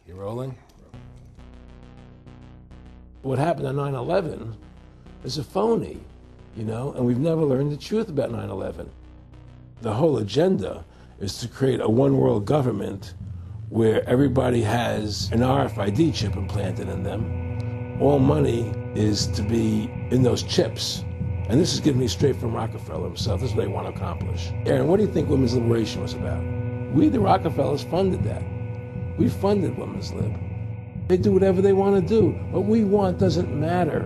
You rolling? What happened on 9/11 is a phony, and we've never learned the truth about 9/11. The whole agenda is to create a one-world government where everybody has an RFID chip implanted in them. All money is to be in those chips. And this is given me straight from Rockefeller himself. This is what they want to accomplish. Aaron, what do you think women's liberation was about? We, the Rockefellers, funded that. We funded women's lib. They do whatever they want to do. What we want doesn't matter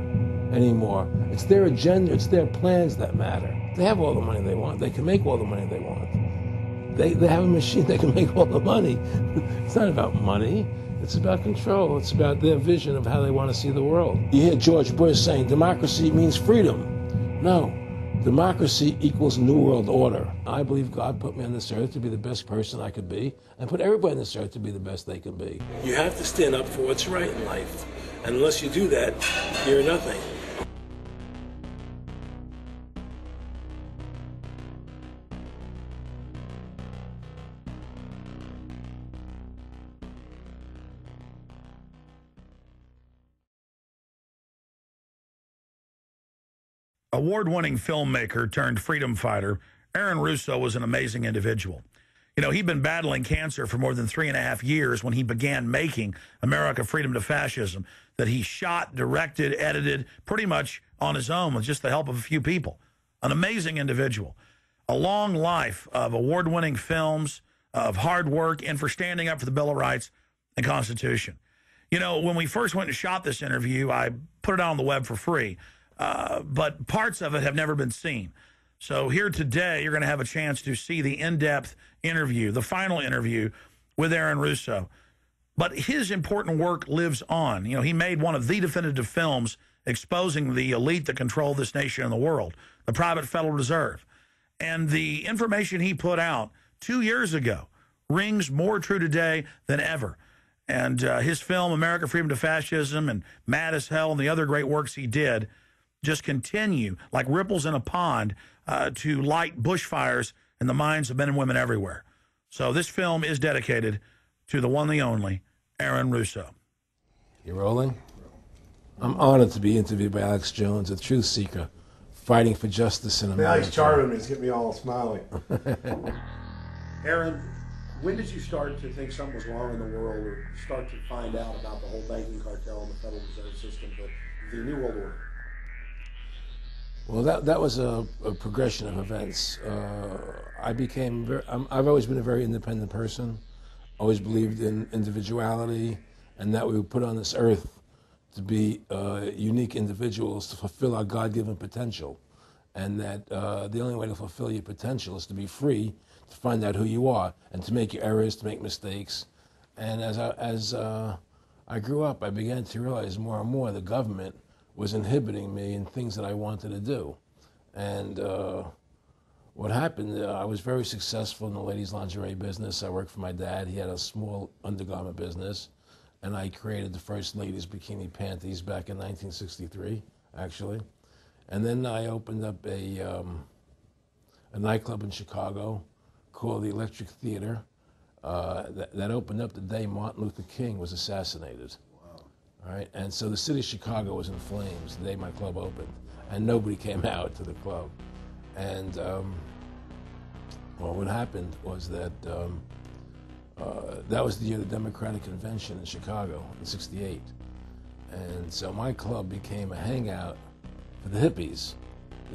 anymore. It's their agenda, it's their plans that matter. They have all the money they want. They can make all the money they want. They have a machine that can make all the money. It's not about money. It's about control. It's about their vision of how they want to see the world. You hear George Bush saying democracy means freedom. No, democracy equals New World Order. I believe God put me on this earth to be the best person I could be, and put everybody on this earth to be the best they can be. You have to stand up for what's right in life. And unless you do that, you're nothing. Award-winning filmmaker turned freedom fighter, Aaron Russo was an amazing individual. He'd been battling cancer for more than 3.5 years when he began making America Freedom to Fascism, that he shot, directed, edited pretty much on his own with just the help of a few people. An amazing individual. A long life of award-winning films, of hard work, and for standing up for the Bill of Rights and Constitution. When we first went and shot this interview, I put it out on the web for free. But parts of it have never been seen. So here today, you're going to have a chance to see the in-depth interview, the final interview with Aaron Russo. But his important work lives on. He made one of the definitive films exposing the elite that control this nation and the world, the private Federal Reserve. And the information he put out 2 years ago rings more true today than ever. And his film, America Freedom to Fascism, and Mad as Hell, and the other great works he did just continue like ripples in a pond to light bushfires in the minds of men and women everywhere. So this film is dedicated to the one, the only, Aaron Russo. You rolling? I'm honored to be interviewed by Alex Jones, a truth seeker, fighting for justice in America. He's charming me. He's getting me all smiling. Aaron, when did you start to think something was wrong in the world, or start to find out about the whole banking cartel and the Federal Reserve System, the New World Order? Well, that was a progression of events. I've always been a very independent person, always believed in individuality, and that we were put on this earth to be unique individuals to fulfill our God-given potential, and that the only way to fulfill your potential is to be free, to find out who you are, and to make your errors, to make mistakes. And as I grew up, I began to realize more and more the government was inhibiting me in things that I wanted to do. And what happened, I was very successful in the ladies' lingerie business. I worked for my dad. He had a small undergarment business, and I created the first ladies' bikini panties back in 1963, actually. And then I opened up a nightclub in Chicago called the Electric Theater that opened up the day Martin Luther King was assassinated. All right, and so the city of Chicago was in flames the day my club opened, and nobody came out to the club. And well, what happened was that that was the year of the Democratic Convention in Chicago in '68, and so my club became a hangout for the hippies,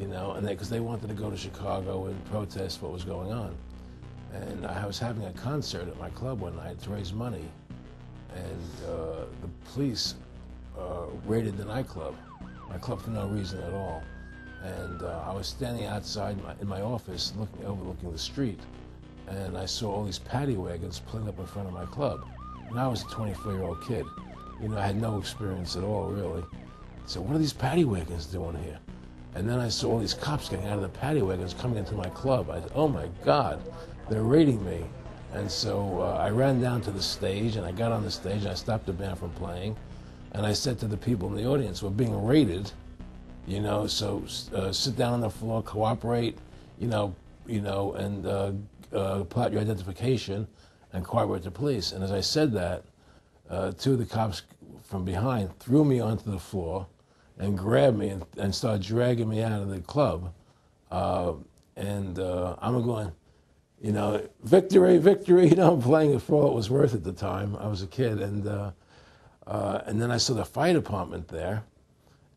and because they wanted to go to Chicago and protest what was going on. And I was having a concert at my club one night to raise money. And the police raided the nightclub, my club, for no reason at all. And I was standing outside in my office overlooking the street, and I saw all these paddy wagons pulling up in front of my club. And I was a 24-year-old kid. I had no experience at all, really. So what are these paddy wagons doing here? And then I saw all these cops getting out of the paddy wagons coming into my club. I said, oh my God, they're raiding me. And so I ran down to the stage, and I got on the stage, and I stopped the band from playing. And I said to the people in the audience, we're being raided, so sit down on the floor, cooperate, and plot your identification and cooperate with the police. And as I said that, two of the cops from behind threw me onto the floor and grabbed me and started dragging me out of the club. I'm going, you know, victory, victory. You know, I'm playing it for all it was worth at the time. I was a kid. And then I saw the fire department there.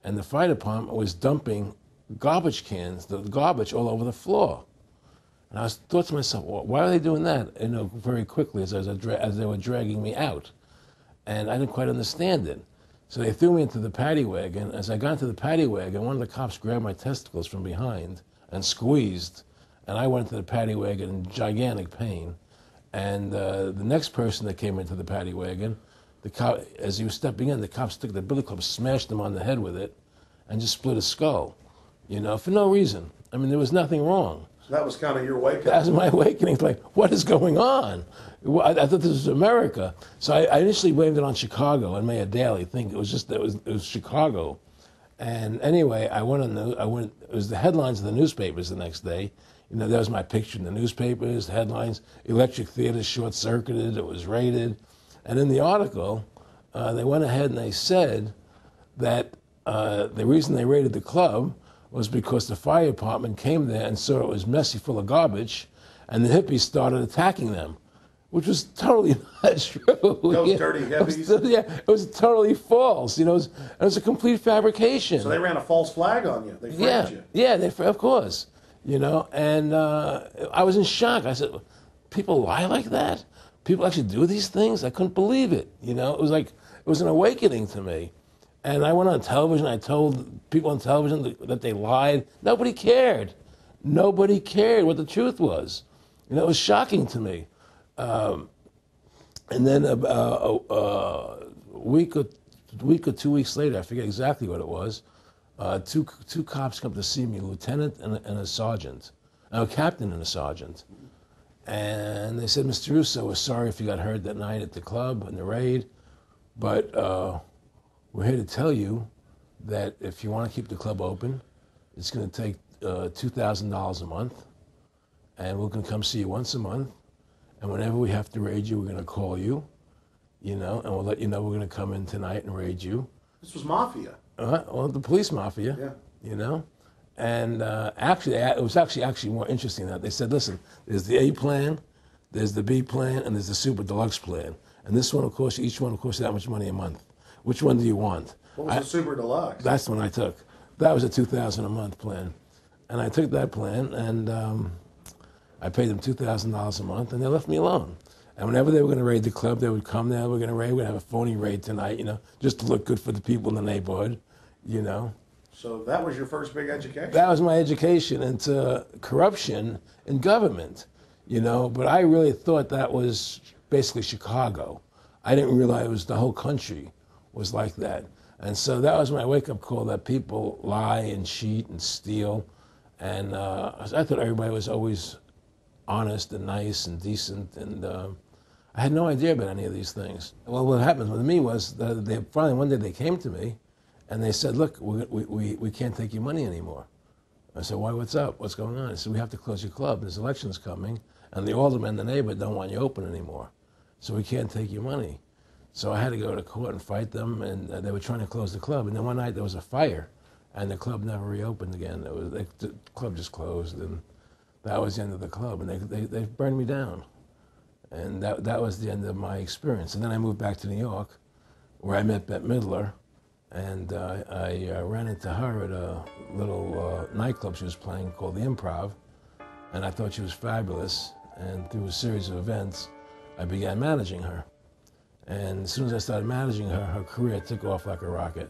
And the fire department was dumping garbage cans, the garbage all over the floor. And I thought to myself, well, why are they doing that? You know, very quickly as they were dragging me out. And I didn't quite understand it. So they threw me into the paddy wagon. As I got into the paddy wagon, one of the cops grabbed my testicles from behind and squeezed. And I went into the paddy wagon in gigantic pain. And the next person that came into the paddy wagon, the cop, as he was stepping in, the cops took the billy club, smashed him on the head with it, and just split his skull, you know, for no reason. I mean, there was nothing wrong. So that was kind of your wake-up. That was my awakening. It's like, what is going on? I thought this was America. So I initially blamed it on Chicago and made a daily thing. It was Chicago. And anyway, it was the headlines of the newspapers the next day. You know, there was my picture in the newspapers, the headlines, Electric Theater short-circuited, it was raided. And in the article, they went ahead and they said that the reason they raided the club was because the fire department came there and saw it was messy, full of garbage, and the hippies started attacking them, which was totally not true. Those dirty hippies? It was totally false. You know, it was a complete fabrication. So they ran a false flag on you. They framed you. Yeah, of course. You know, and I was in shock. I said, people lie like that? People actually do these things? I couldn't believe it. You know, it was an awakening to me. And I went on television. I told people on television that they lied. Nobody cared. Nobody cared what the truth was. You know, it was shocking to me. And then a week or 2 weeks later, I forget exactly what it was, two cops come to see me, a lieutenant and a sergeant, a captain and a sergeant. And they said, Mr. Russo, we're sorry if you got hurt that night at the club in the raid, but we're here to tell you that if you want to keep the club open, it's going to take $2,000 a month, and we're going to come see you once a month, and whenever we have to raid you, we're going to call you, you know, and we'll let you know we're going to come in tonight and raid you. This was mafia. Well, the police mafia, Yeah. you know. And actually, it was actually more interesting than that. They said, listen, there's the A plan, there's the B plan, and there's the super deluxe plan. And this one, of course, each one will cost you that much money a month. Which one do you want? What was the super deluxe? That's the one I took. That was a $2,000 a month plan. And I took that plan, and I paid them $2,000 a month, and they left me alone. And whenever they were going to raid the club, they would come there, we're going to have a phony raid tonight, you know, just to look good for the people in the neighborhood, you know. So that was your first big education? That was my education into corruption in government, you know, but I really thought that was basically Chicago. I didn't realize it was the whole country was like that. And so that was my wake-up call, that people lie and cheat and steal. And I thought everybody was always honest and nice and decent, and I had no idea about any of these things. Well, what happened with me was that they finally one day they came to me, and they said, "Look, we can't take your money anymore." I said, "Why? What's up? What's going on?" They said, "We have to close your club. There's elections coming, and the aldermen in the neighborhood don't want you open anymore, so we can't take your money." So I had to go to court and fight them, and they were trying to close the club. And then one night there was a fire, and the club never reopened again. The club just closed, and that was the end of the club. And they burned me down, and that was the end of my experience. And then I moved back to New York, where I met Bette Midler, and I ran into her at a little nightclub she was playing called the Improv, and I thought she was fabulous. And through a series of events, I began managing her. And as soon as I started managing her, her career took off like a rocket.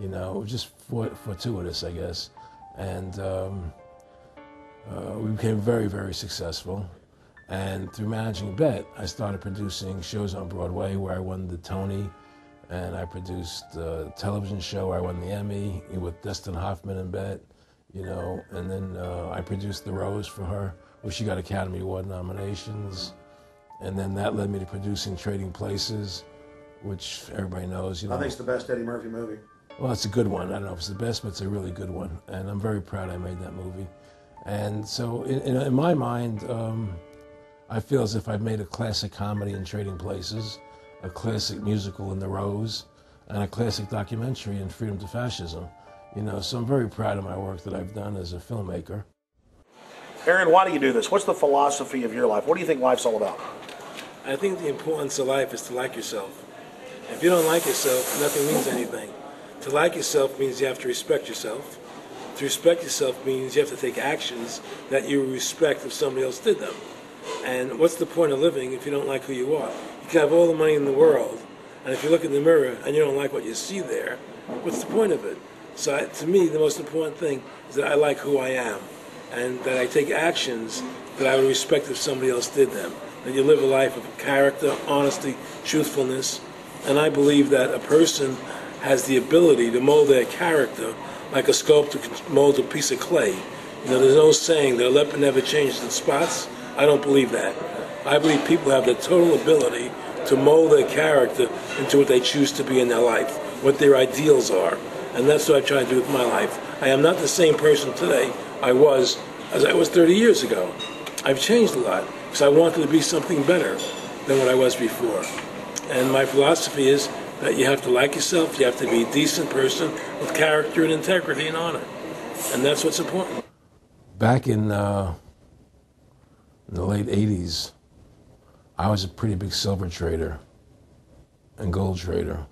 You know, it was just fortuitous, I guess. And we became very, very successful. And through managing Bette, I started producing shows on Broadway where I won the Tony, and I produced a television show where I won the Emmy with Dustin Hoffman and Bette, you know. And then I produced The Rose for her, where she got Academy Award nominations. And then that led me to producing Trading Places, which everybody knows. You know. I think it's the best Eddie Murphy movie. Well, it's a good one. I don't know if it's the best, but it's a really good one. And I'm very proud I made that movie. And so in my mind, I feel as if I've made a classic comedy in Trading Places. a classic musical in The Rose, and a classic documentary in Freedom to Fascism. You know, so I'm very proud of my work that I've done as a filmmaker. Aaron, why do you do this? What's the philosophy of your life? What do you think life's all about? I think the importance of life is to like yourself. If you don't like yourself, nothing means anything. To like yourself means you have to respect yourself. To respect yourself means you have to take actions that you respect if somebody else did them. And what's the point of living if you don't like who you are? You can have all the money in the world, and if you look in the mirror and you don't like what you see there, what's the point of it? So to me, the most important thing is that I like who I am, and that I take actions that I would respect if somebody else did them. That you live a life of character, honesty, truthfulness, and I believe that a person has the ability to mold their character like a sculptor can mold a piece of clay. You know, there's no saying that a leopard never changes its spots. I don't believe that. I believe people have the total ability to mold their character into what they choose to be in their life, what their ideals are. And that's what I try to do with my life. I am not the same person today I was 30 years ago. I've changed a lot because I wanted to be something better than what I was before. And my philosophy is that you have to like yourself, you have to be a decent person with character and integrity and honor. And that's what's important. Back in the late 80s, I was a pretty big silver trader and gold trader.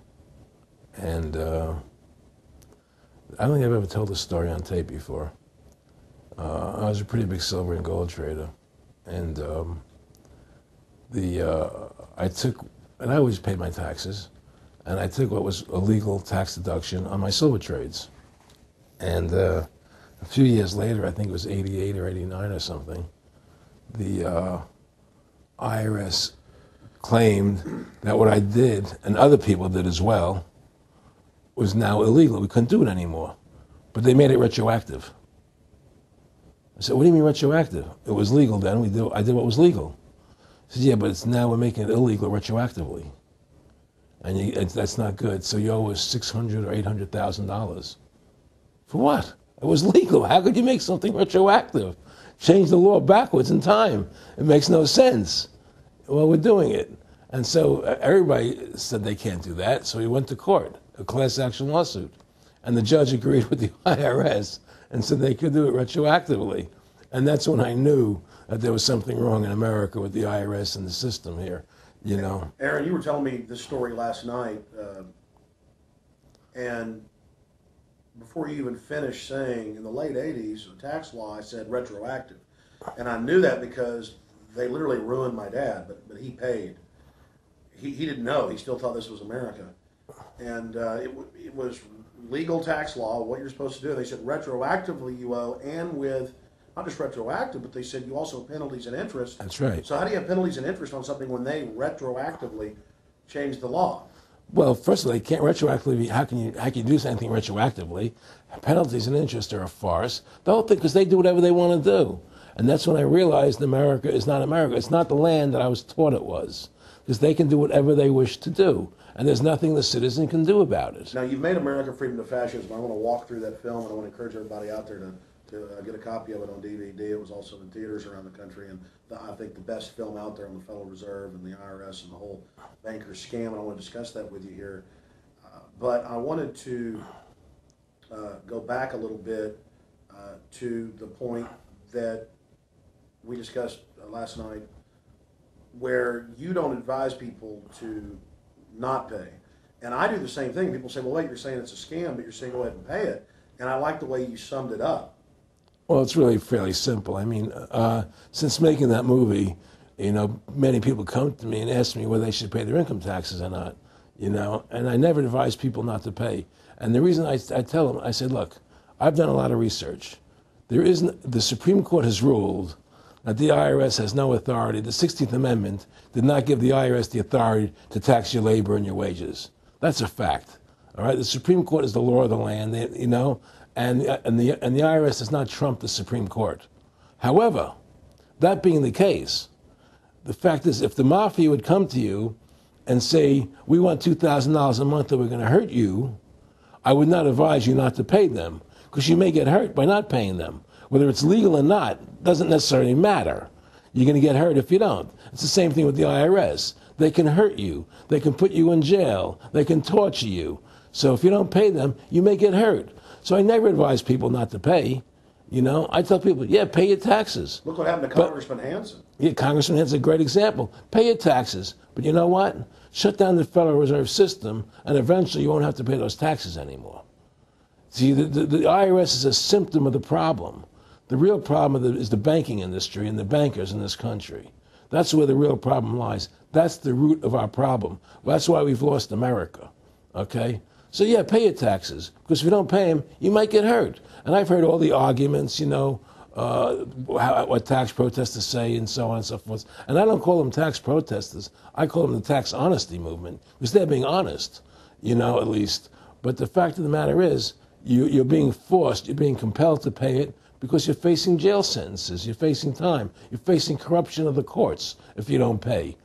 And I don't think I've ever told this story on tape before. I was a pretty big silver and gold trader. And I always paid my taxes, and I took what was a legal tax deduction on my silver trades. And a few years later, I think it was 88 or 89 or something, the IRS claimed that what I did, and other people did as well, was now illegal. We couldn't do it anymore. But they made it retroactive. I said, what do you mean retroactive? It was legal then. I did what was legal. He said, yeah, but it's now we're making it illegal retroactively. And that's not good. So you owe us $600,000 or $800,000. For what? It was legal. How could you make something retroactive? Change the law backwards in time. It makes no sense. Well, we're doing it. And so everybody said they can't do that. So we went to court, a class action lawsuit. And the judge agreed with the IRS and said they could do it retroactively. And that's when I knew that there was something wrong in America with the IRS and the system here, you know. Aaron, you were telling me this story last night, and before you even finished saying, in the late 80s, the tax law, I said retroactive. And I knew that because they literally ruined my dad, but he paid. He didn't know. He still thought this was America. And it was legal tax law, what you're supposed to do. They said retroactively you owe, and with not just retroactive, but they said you also have penalties and interest. That's right. So how do you have penalties and interest on something when they retroactively changed the law? Well, first of all, they can't retroactively. How can you do anything retroactively? Penalties and interest are a farce. The whole thing, because they do whatever they want to do. And that's when I realized America is not America. It's not the land that I was taught it was. Because they can do whatever they wish to do. And there's nothing the citizen can do about it. Now, you've made America Freedom to Fascism. I want to walk through that film, and I want to encourage everybody out there to get a copy of it on DVD. It was also in theaters around the country, and I think the best film out there on the Federal Reserve and the IRS and the whole banker scam, and I want to discuss that with you here. But I wanted to go back a little bit to the point that we discussed last night, where you don't advise people to not pay. And I do the same thing. People say, well, wait, you're saying it's a scam, but you're saying go ahead and pay it. And I like the way you summed it up. Well, it's really fairly simple. I mean, since making that movie, you know, many people come to me and ask me whether they should pay their income taxes or not, you know, and I never advise people not to pay. And the reason I tell them, I said, look, I've done a lot of research. The Supreme Court has ruled that the IRS has no authority. The 16th Amendment did not give the IRS the authority to tax your labor and your wages. That's a fact. All right, the Supreme Court is the law of the land, you know, and the IRS does not trump the Supreme Court. However, that being the case, the fact is, if the mafia would come to you and say, we want $2,000 a month or we're going to hurt you, I would not advise you not to pay them, because you may get hurt by not paying them. Whether it's legal or not doesn't necessarily matter. You're going to get hurt if you don't. It's the same thing with the IRS. they can hurt you. They can put you in jail. They can torture you. So if you don't pay them, you may get hurt. So I never advise people not to pay. You know, I tell people, yeah, pay your taxes. Look what happened to Congressman Hansen. Yeah, Congressman Hansen's a great example. Pay your taxes. But you know what? Shut down the Federal Reserve System, and eventually you won't have to pay those taxes anymore. See, the IRS is a symptom of the problem. The real problem is the banking industry and the bankers in this country. That's where the real problem lies. That's the root of our problem. That's why we've lost America, okay? So yeah, pay your taxes, because if you don't pay them, you might get hurt. And I've heard all the arguments, you know, what tax protesters say and so on and so forth. And I don't call them tax protesters. I call them the tax honesty movement, because they're being honest, you know, at least. But the fact of the matter is, you're being forced, you're being compelled to pay it, because you're facing jail sentences, you're facing time, you're facing corruption of the courts if you don't pay,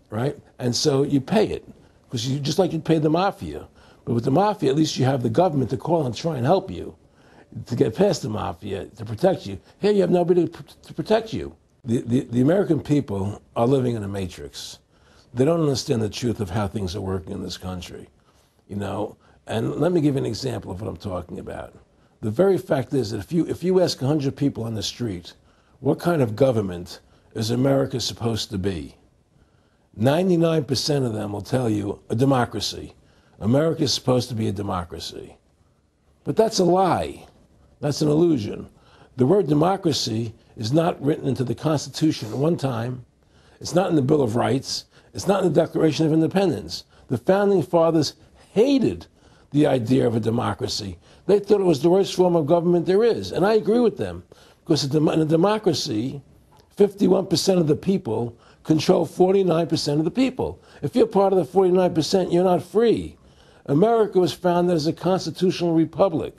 right? And so you pay it, because you just like you'd pay the mafia. But with the mafia, at least you have the government to call and try and help you to get past the mafia, to protect you. Here you have nobody to protect you. The American people are living in a matrix. They don't understand the truth of how things are working in this country, you know? And let me give you an example of what I'm talking about. The very fact is that if you ask 100 people on the street, what kind of government is America supposed to be? 99% of them will tell you a democracy. America is supposed to be a democracy. But that's a lie. That's an illusion. The word democracy is not written into the Constitution at one time. It's not in the Bill of Rights. It's not in the Declaration of Independence. The Founding Fathers hated the idea of a democracy. They thought it was the worst form of government there is. And I agree with them, because in a democracy, 51% of the people control 49% of the people. If you're part of the 49%, you're not free. America was founded as a constitutional republic.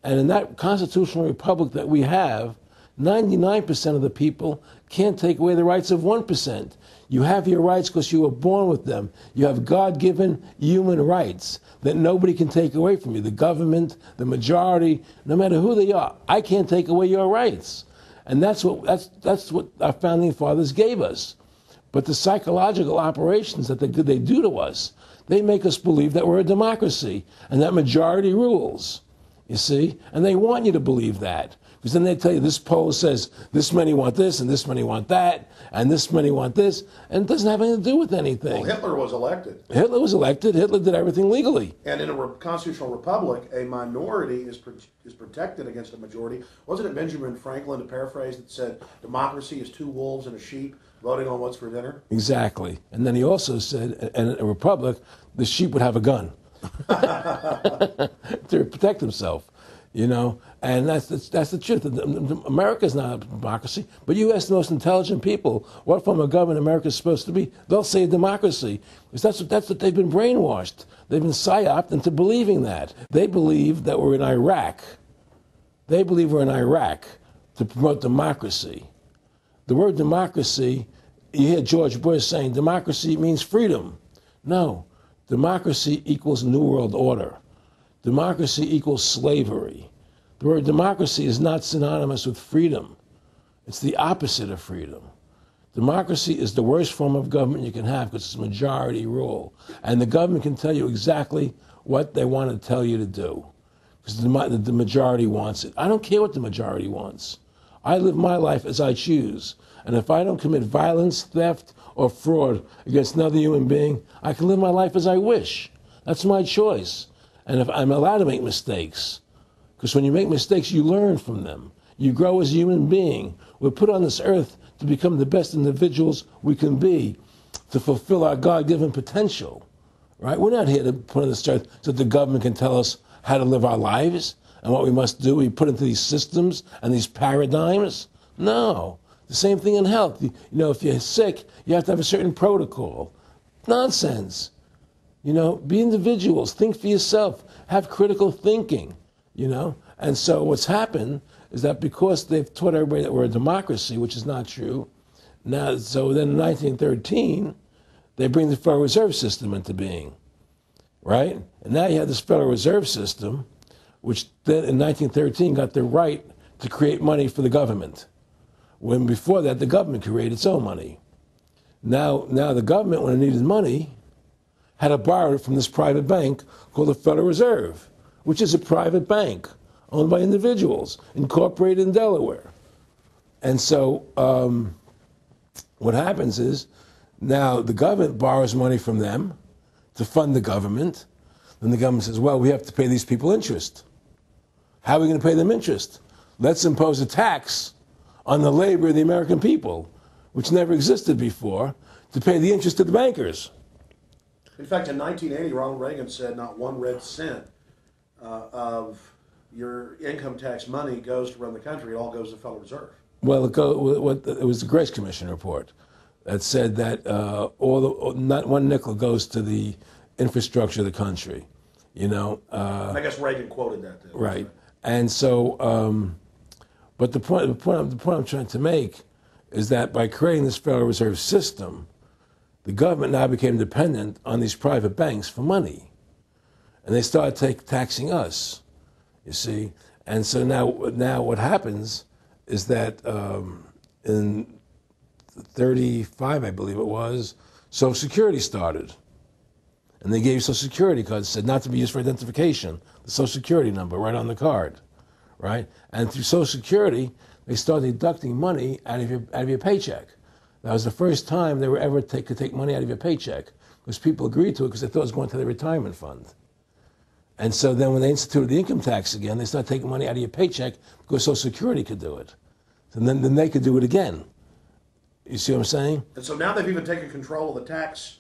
And in that constitutional republic that we have, 99% of the people can't take away the rights of 1%. You have your rights because you were born with them. You have God-given human rights that nobody can take away from you. The government, the majority, no matter who they are, I can't take away your rights. And that's what our founding fathers gave us. But the psychological operations that they do to us, they make us believe that we're a democracy and that majority rules, you see? And they want you to believe that. Because then they tell you this poll says this many want this and this many want that and this many want this, and it doesn't have anything to do with anything. Well, Hitler was elected. Hitler was elected. Hitler did everything legally. And in a constitutional republic, a minority is protected against a majority. Wasn't it Benjamin Franklin, to paraphrase, that said to is two wolves and a sheep voting on what's for dinner? Exactly. And then he also said, in a republic, the sheep would have a gun to protect himself. You know, and that's the truth. America's not a democracy, but you ask the most intelligent people what form of government America is supposed to be, they'll say a democracy. Because that's what they've been brainwashed. They've been psyoped into believing that. They believe that we're in Iraq. They believe we're in Iraq to promote democracy. The word democracy, you hear George Bush saying democracy means freedom. No, democracy equals New World Order. Democracy equals slavery. The word democracy is not synonymous with freedom. It's the opposite of freedom. Democracy is the worst form of government you can have because it's majority rule. And the government can tell you exactly what they want to tell you to do because the majority wants it. I don't care what the majority wants. I live my life as I choose. And if I don't commit violence, theft, or fraud against another human being, I can live my life as I wish. That's my choice. And if I'm allowed to make mistakes, because when you make mistakes, you learn from them. You grow as a human being. We're put on this earth to become the best individuals we can be, to fulfill our God-given potential, right? We're not here to put on this earth so that the government can tell us how to live our lives and what we must do. We put into these systems and these paradigms. No. The same thing in health. You know, if you're sick, you have to have a certain protocol. Nonsense. You know, be individuals, think for yourself, have critical thinking, you know. And so what's happened is that because they've taught everybody that we're a democracy, which is not true, now, so then in 1913, they bring the Federal Reserve System into being, right? And now you have this Federal Reserve System, which then in 1913 got the right to create money for the government, when before that the government created its own money. Now the government, when it needed money, had to borrow it from this private bank called the Federal Reserve, which is a private bank owned by individuals, incorporated in Delaware. And so what happens is now the government borrows money from them to fund the government. Then the government says, well, we have to pay these people interest. How are we going to pay them interest? Let's impose a tax on the labor of the American people, which never existed before, to pay the interest to the bankers. In fact, in 1980, Ronald Reagan said not one red cent of your income tax money goes to run the country. It all goes to the Federal Reserve. Well, it was the Grace Commission report that said that not one nickel goes to the infrastructure of the country. I guess Reagan quoted that. Too, right. And so, but the point I'm trying to make is that by creating this Federal Reserve System, the government now became dependent on these private banks for money. And they started taxing us, you see. And so now what happens is that in 35, I believe it was, Social Security started. And they gave Social Security cards, said not to be used for identification, the Social Security number right on the card, right? And through Social Security, they started deducting money out of your paycheck. That was the first time they were ever could take money out of your paycheck, because people agreed to it because they thought it was going to their retirement fund. And so then when they instituted the income tax again, they started taking money out of your paycheck because Social Security could do it. And then they could do it again. You see what I'm saying? And so now they've even taken control of the tax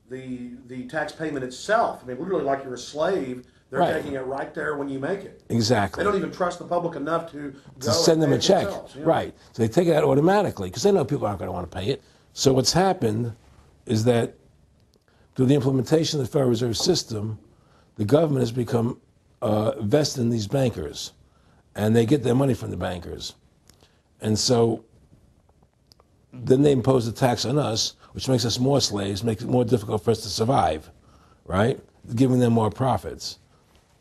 payment itself. I mean, literally like you're a slave. They're Right. taking it right there when you make it. Exactly. They don't even trust the public enough to go send them and a pay it check. themselves, Right. So they take it out automatically because they know people aren't going to want to pay it. So what's happened is that through the implementation of the Federal Reserve System, the government has become vested in these bankers, and they get their money from the bankers. And so then they impose a tax on us, which makes us more slaves, makes it more difficult for us to survive, right? Giving them more profits.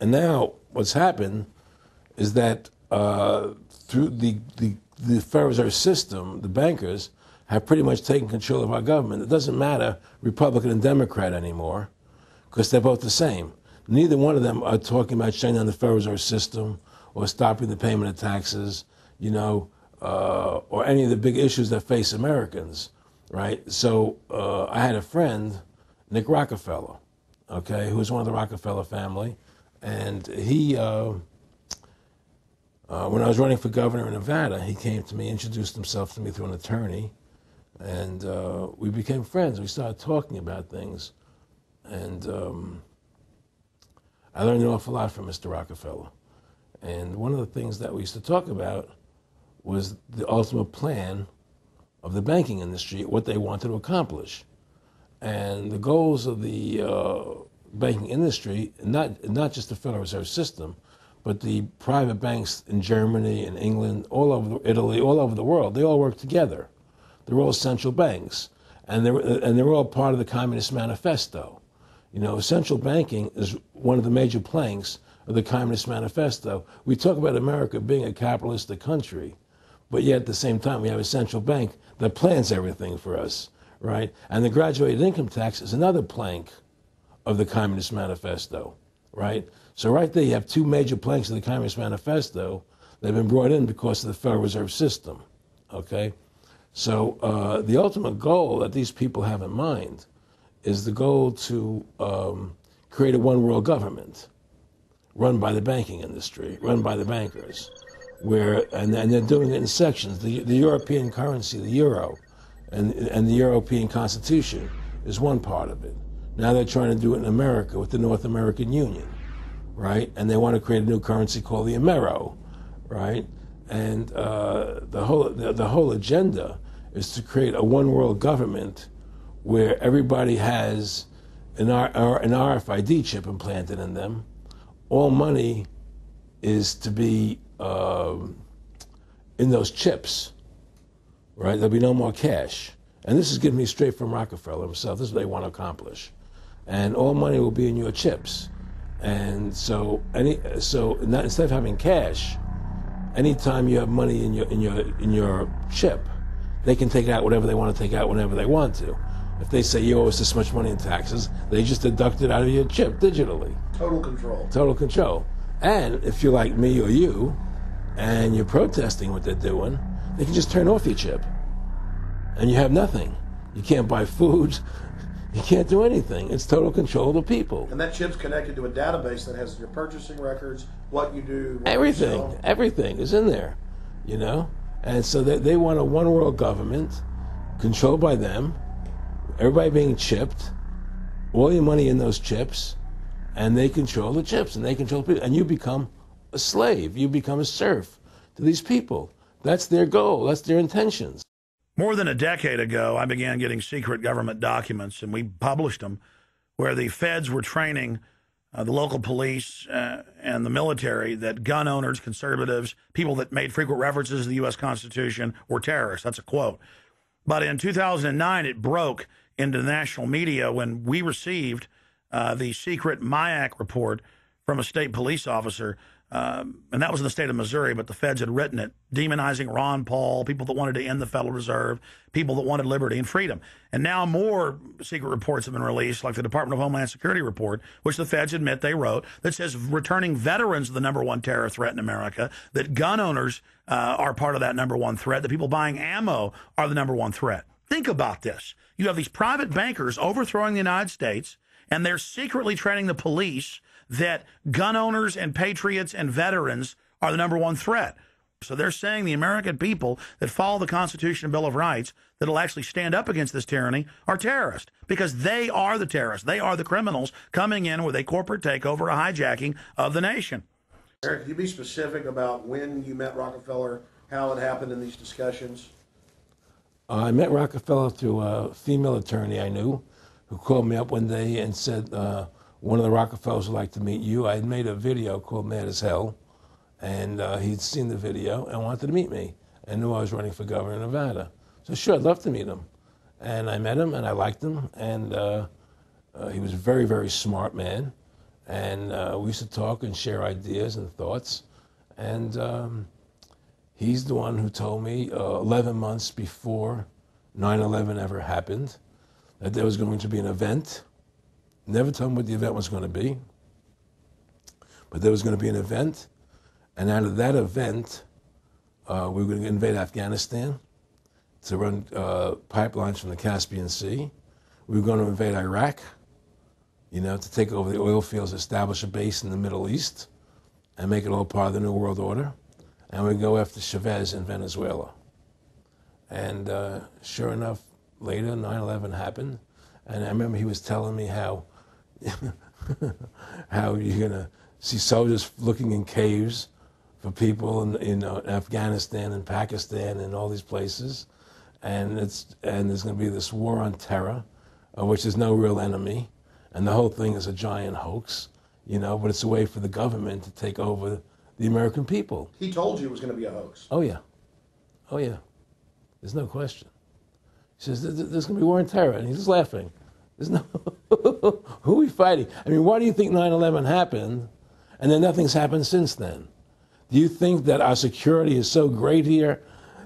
And now what's happened is that through the Federal Reserve System, the bankers have pretty much taken control of our government. It doesn't matter Republican and Democrat anymore, because they're both the same. Neither one of them are talking about shutting down the Federal Reserve System or stopping the payment of taxes, or any of the big issues that face Americans, right? So I had a friend, Nick Rockefeller, okay, who was one of the Rockefeller family, and he, when I was running for governor in Nevada, he came to me, introduced himself to me through an attorney, and we became friends. We started talking about things, and I learned an awful lot from Mr. Rockefeller. And one of the things that we used to talk about was the ultimate plan of the banking industry, what they wanted to accomplish. And the goals of the banking industry, not just the Federal Reserve System, but the private banks in Germany and England, all over Italy, all over the world, they all work together. They're all central banks, and they're all part of the Communist Manifesto. Central banking is one of the major planks of the Communist Manifesto. We talk about America being a capitalistic country, but yet at the same time we have a central bank that plans everything for us, right? And the graduated income tax is another plank of the Communist Manifesto, right? So right there you have two major planks of the Communist Manifesto that have been brought in because of the Federal Reserve System, okay? So the ultimate goal that these people have in mind is the goal to create a one-world government run by the banking industry, run by the bankers, and they're doing it in sections. The European currency, the euro, and the European Constitution is one part of it. Now they're trying to do it in America with the North American Union, right? And they want to create a new currency called the Amero, right? And the whole agenda is to create a one-world government where everybody has an RFID chip implanted in them. All money is to be in those chips, right? There'll be no more cash. And this is given me straight from Rockefeller himself. This is what they want to accomplish. And all money will be in your chips. And so instead of having cash, anytime you have money in your chip, they can take out whatever they want to take out whenever they want to. If they say you owe us this much money in taxes, they just deduct it out of your chip digitally. Total control. Total control. And if you're like me or you, and you're protesting what they're doing, they can just turn off your chip. And you have nothing. You can't buy food. You can't do anything. It's total control of the people. And that chip's connected to a database that has your purchasing records, what you do, what Everything. you sell. Everything is in there, you know? And so they want a one world government controlled by them, everybody being chipped, all your money in those chips, and they control the chips, and they control people. And you become a slave. You become a serf to these people. That's their goal. That's their intentions. More than a decade ago, I began getting secret government documents, and we published them, where the feds were training the local police and the military that gun owners, conservatives, people that made frequent references to the U.S. Constitution were terrorists. That's a quote. But in 2009, it broke into the national media when we received the secret MIAC report from a state police officer, and that was in the state of Missouri, but the feds had written it, demonizing Ron Paul, people that wanted to end the Federal Reserve, people that wanted liberty and freedom. And now more secret reports have been released, like the Department of Homeland Security report, which the feds admit they wrote, that says returning veterans are the #1 terror threat in America, that gun owners are part of that #1 threat, that people buying ammo are the #1 threat. Think about this. You have these private bankers overthrowing the United States, and they're secretly training the police that gun owners and patriots and veterans are the #1 threat. So they're saying the American people that follow the Constitution and Bill of Rights that will actually stand up against this tyranny are terrorists, because they are the terrorists. They are the criminals coming in with a corporate takeover, a hijacking of the nation. Eric, could you be specific about when you met Rockefeller, how it happened in these discussions? I met Rockefeller through a female attorney I knew who called me up one day and said, one of the Rockefellers would like to meet you. I had made a video called Mad as Hell, and he'd seen the video and wanted to meet me and knew I was running for governor of Nevada. So sure, I'd love to meet him. And I met him, and I liked him, and he was a very, very smart man. And we used to talk and share ideas and thoughts. And he's the one who told me 11 months before 9/11 ever happened that there was going to be an event. Never told me what the event was going to be, but there was going to be an event, and out of that event, we were going to invade Afghanistan to run pipelines from the Caspian Sea. We were going to invade Iraq, you know, to take over the oil fields, establish a base in the Middle East, and make it all part of the New World Order. And we'd go after Chavez in Venezuela. And sure enough, later, 9/11 happened, and I remember he was telling me how how you're going to see soldiers looking in caves for people in Afghanistan and Pakistan and all these places. And there's going to be this war on terror, which is no real enemy. And the whole thing is a giant hoax, you know, but it's a way for the government to take over the American people. He told you it was going to be a hoax. Oh, yeah. Oh, yeah. There's no question. He says, there's going to be war on terror. And he's just laughing. There's no, who are we fighting? I mean, why do you think 9/11 happened and then nothing's happened since then? Do you think that our security is so great here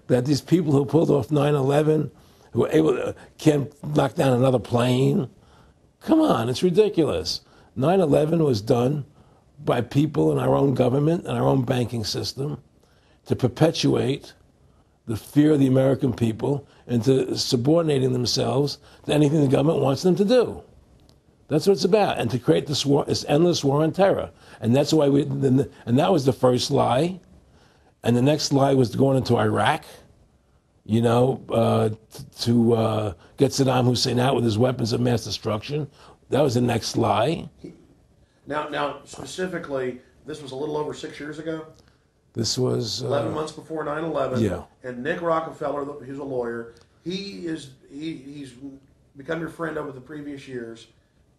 that these people who pulled off 9/11, who were able to, can't knock down another plane? Come on, it's ridiculous. 9/11 was done by people in our own government and our own banking system to perpetuate the fear of the American people into subordinating themselves to anything the government wants them to do. That's what it's about, and to create this war, this endless war on terror. And that's why and that was the first lie. And the next lie was going into Iraq, you know, to get Saddam Hussein out with his weapons of mass destruction. That was the next lie. Now, specifically, this was a little over 6 years ago. This was 11 months before 9/11. Yeah. And Nick Rockefeller, who's a lawyer, he's become your friend over the previous years,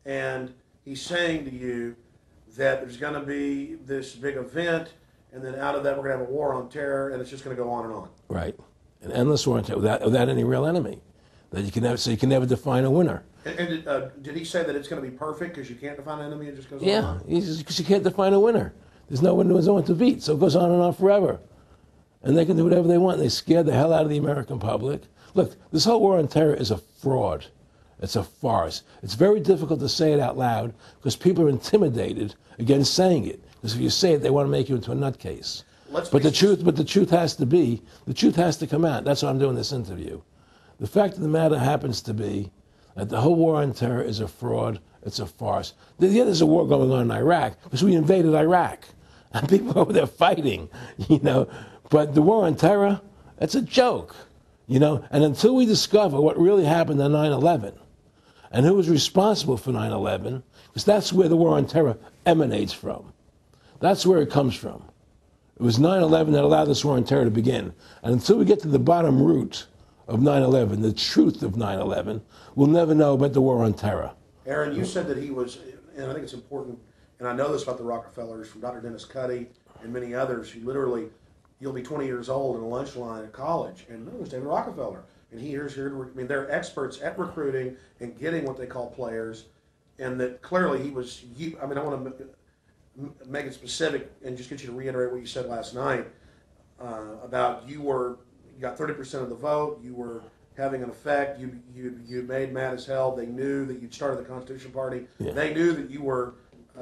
and he's saying to you that there's going to be this big event, and then out of that we're going to have a war on terror, and it's just going to go on and on. Right, an endless war on terror without any real enemy. That you can never, so you can never define a winner. And did he say that it's going to be perfect because you can't define an enemy? It just goes on? Yeah, because you can't define a winner. There's no one to beat, so it goes on and on forever. and they can do whatever they want. They scared the hell out of the American public. Look, this whole war on terror is a fraud. It's a farce. It's very difficult to say it out loud because people are intimidated against saying it. Because if you say it, they want to make you into a nutcase. But the truth has to come out. That's why I'm doing this interview. The fact of the matter happens to be that the whole war on terror is a fraud. It's a farce. Yeah, there's a war going on in Iraq because we invaded Iraq. And people over there fighting, you know. But the war on terror, it's a joke, you know. And until we discover what really happened on 9/11 and who was responsible for 9/11, because that's where the war on terror emanates from. That's where it comes from. It was 9/11 that allowed this war on terror to begin. And until we get to the bottom root of 9/11, the truth of 9/11, we'll never know about the war on terror. Aaron, you said that he was, and I think it's important, and I know this about the Rockefellers from Dr. Dennis Cuddy and many others who literally, you'll be 20 years old in a lunch line at college, and it was David Rockefeller. And here's here, I mean, they're experts at recruiting and getting what they call players, and that clearly he was, I mean, I want to make it specific and just get you to reiterate what you said last night about you got 30% of the vote, you were having an effect, you made mad as hell, they knew that you'd started the Constitution Party, they knew that you were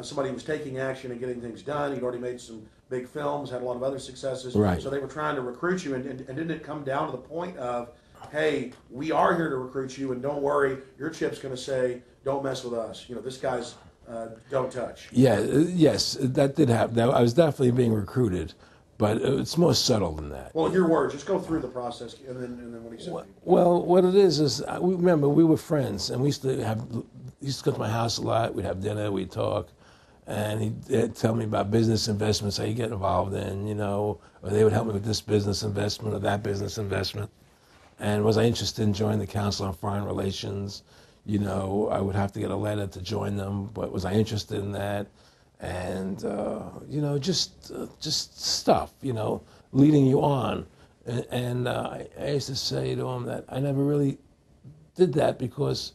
somebody who was taking action and getting things done, you'd already made some big films, had a lot of other successes, right. So they were trying to recruit you, and didn't it come down to the point of, hey, we are here to recruit you, and don't worry, your chip's going to say, don't mess with us, you know, this guy's don't touch. Yeah, yes, that did happen. I was definitely being recruited, but it's more subtle than that. Well, in your words, just go through the process, and then what he said. Well, what it is remember, we were friends, and we used to go to my house a lot. We'd have dinner, we'd talk, and he'd tell me about business investments, how you get involved in, you know, or they would help me with this business investment or that business investment. And was I interested in joining the Council on Foreign Relations? You know, I would have to get a letter to join them, but was I interested in that? And, you know, just stuff, you know, leading you on. And I used to say to him that I never really did that because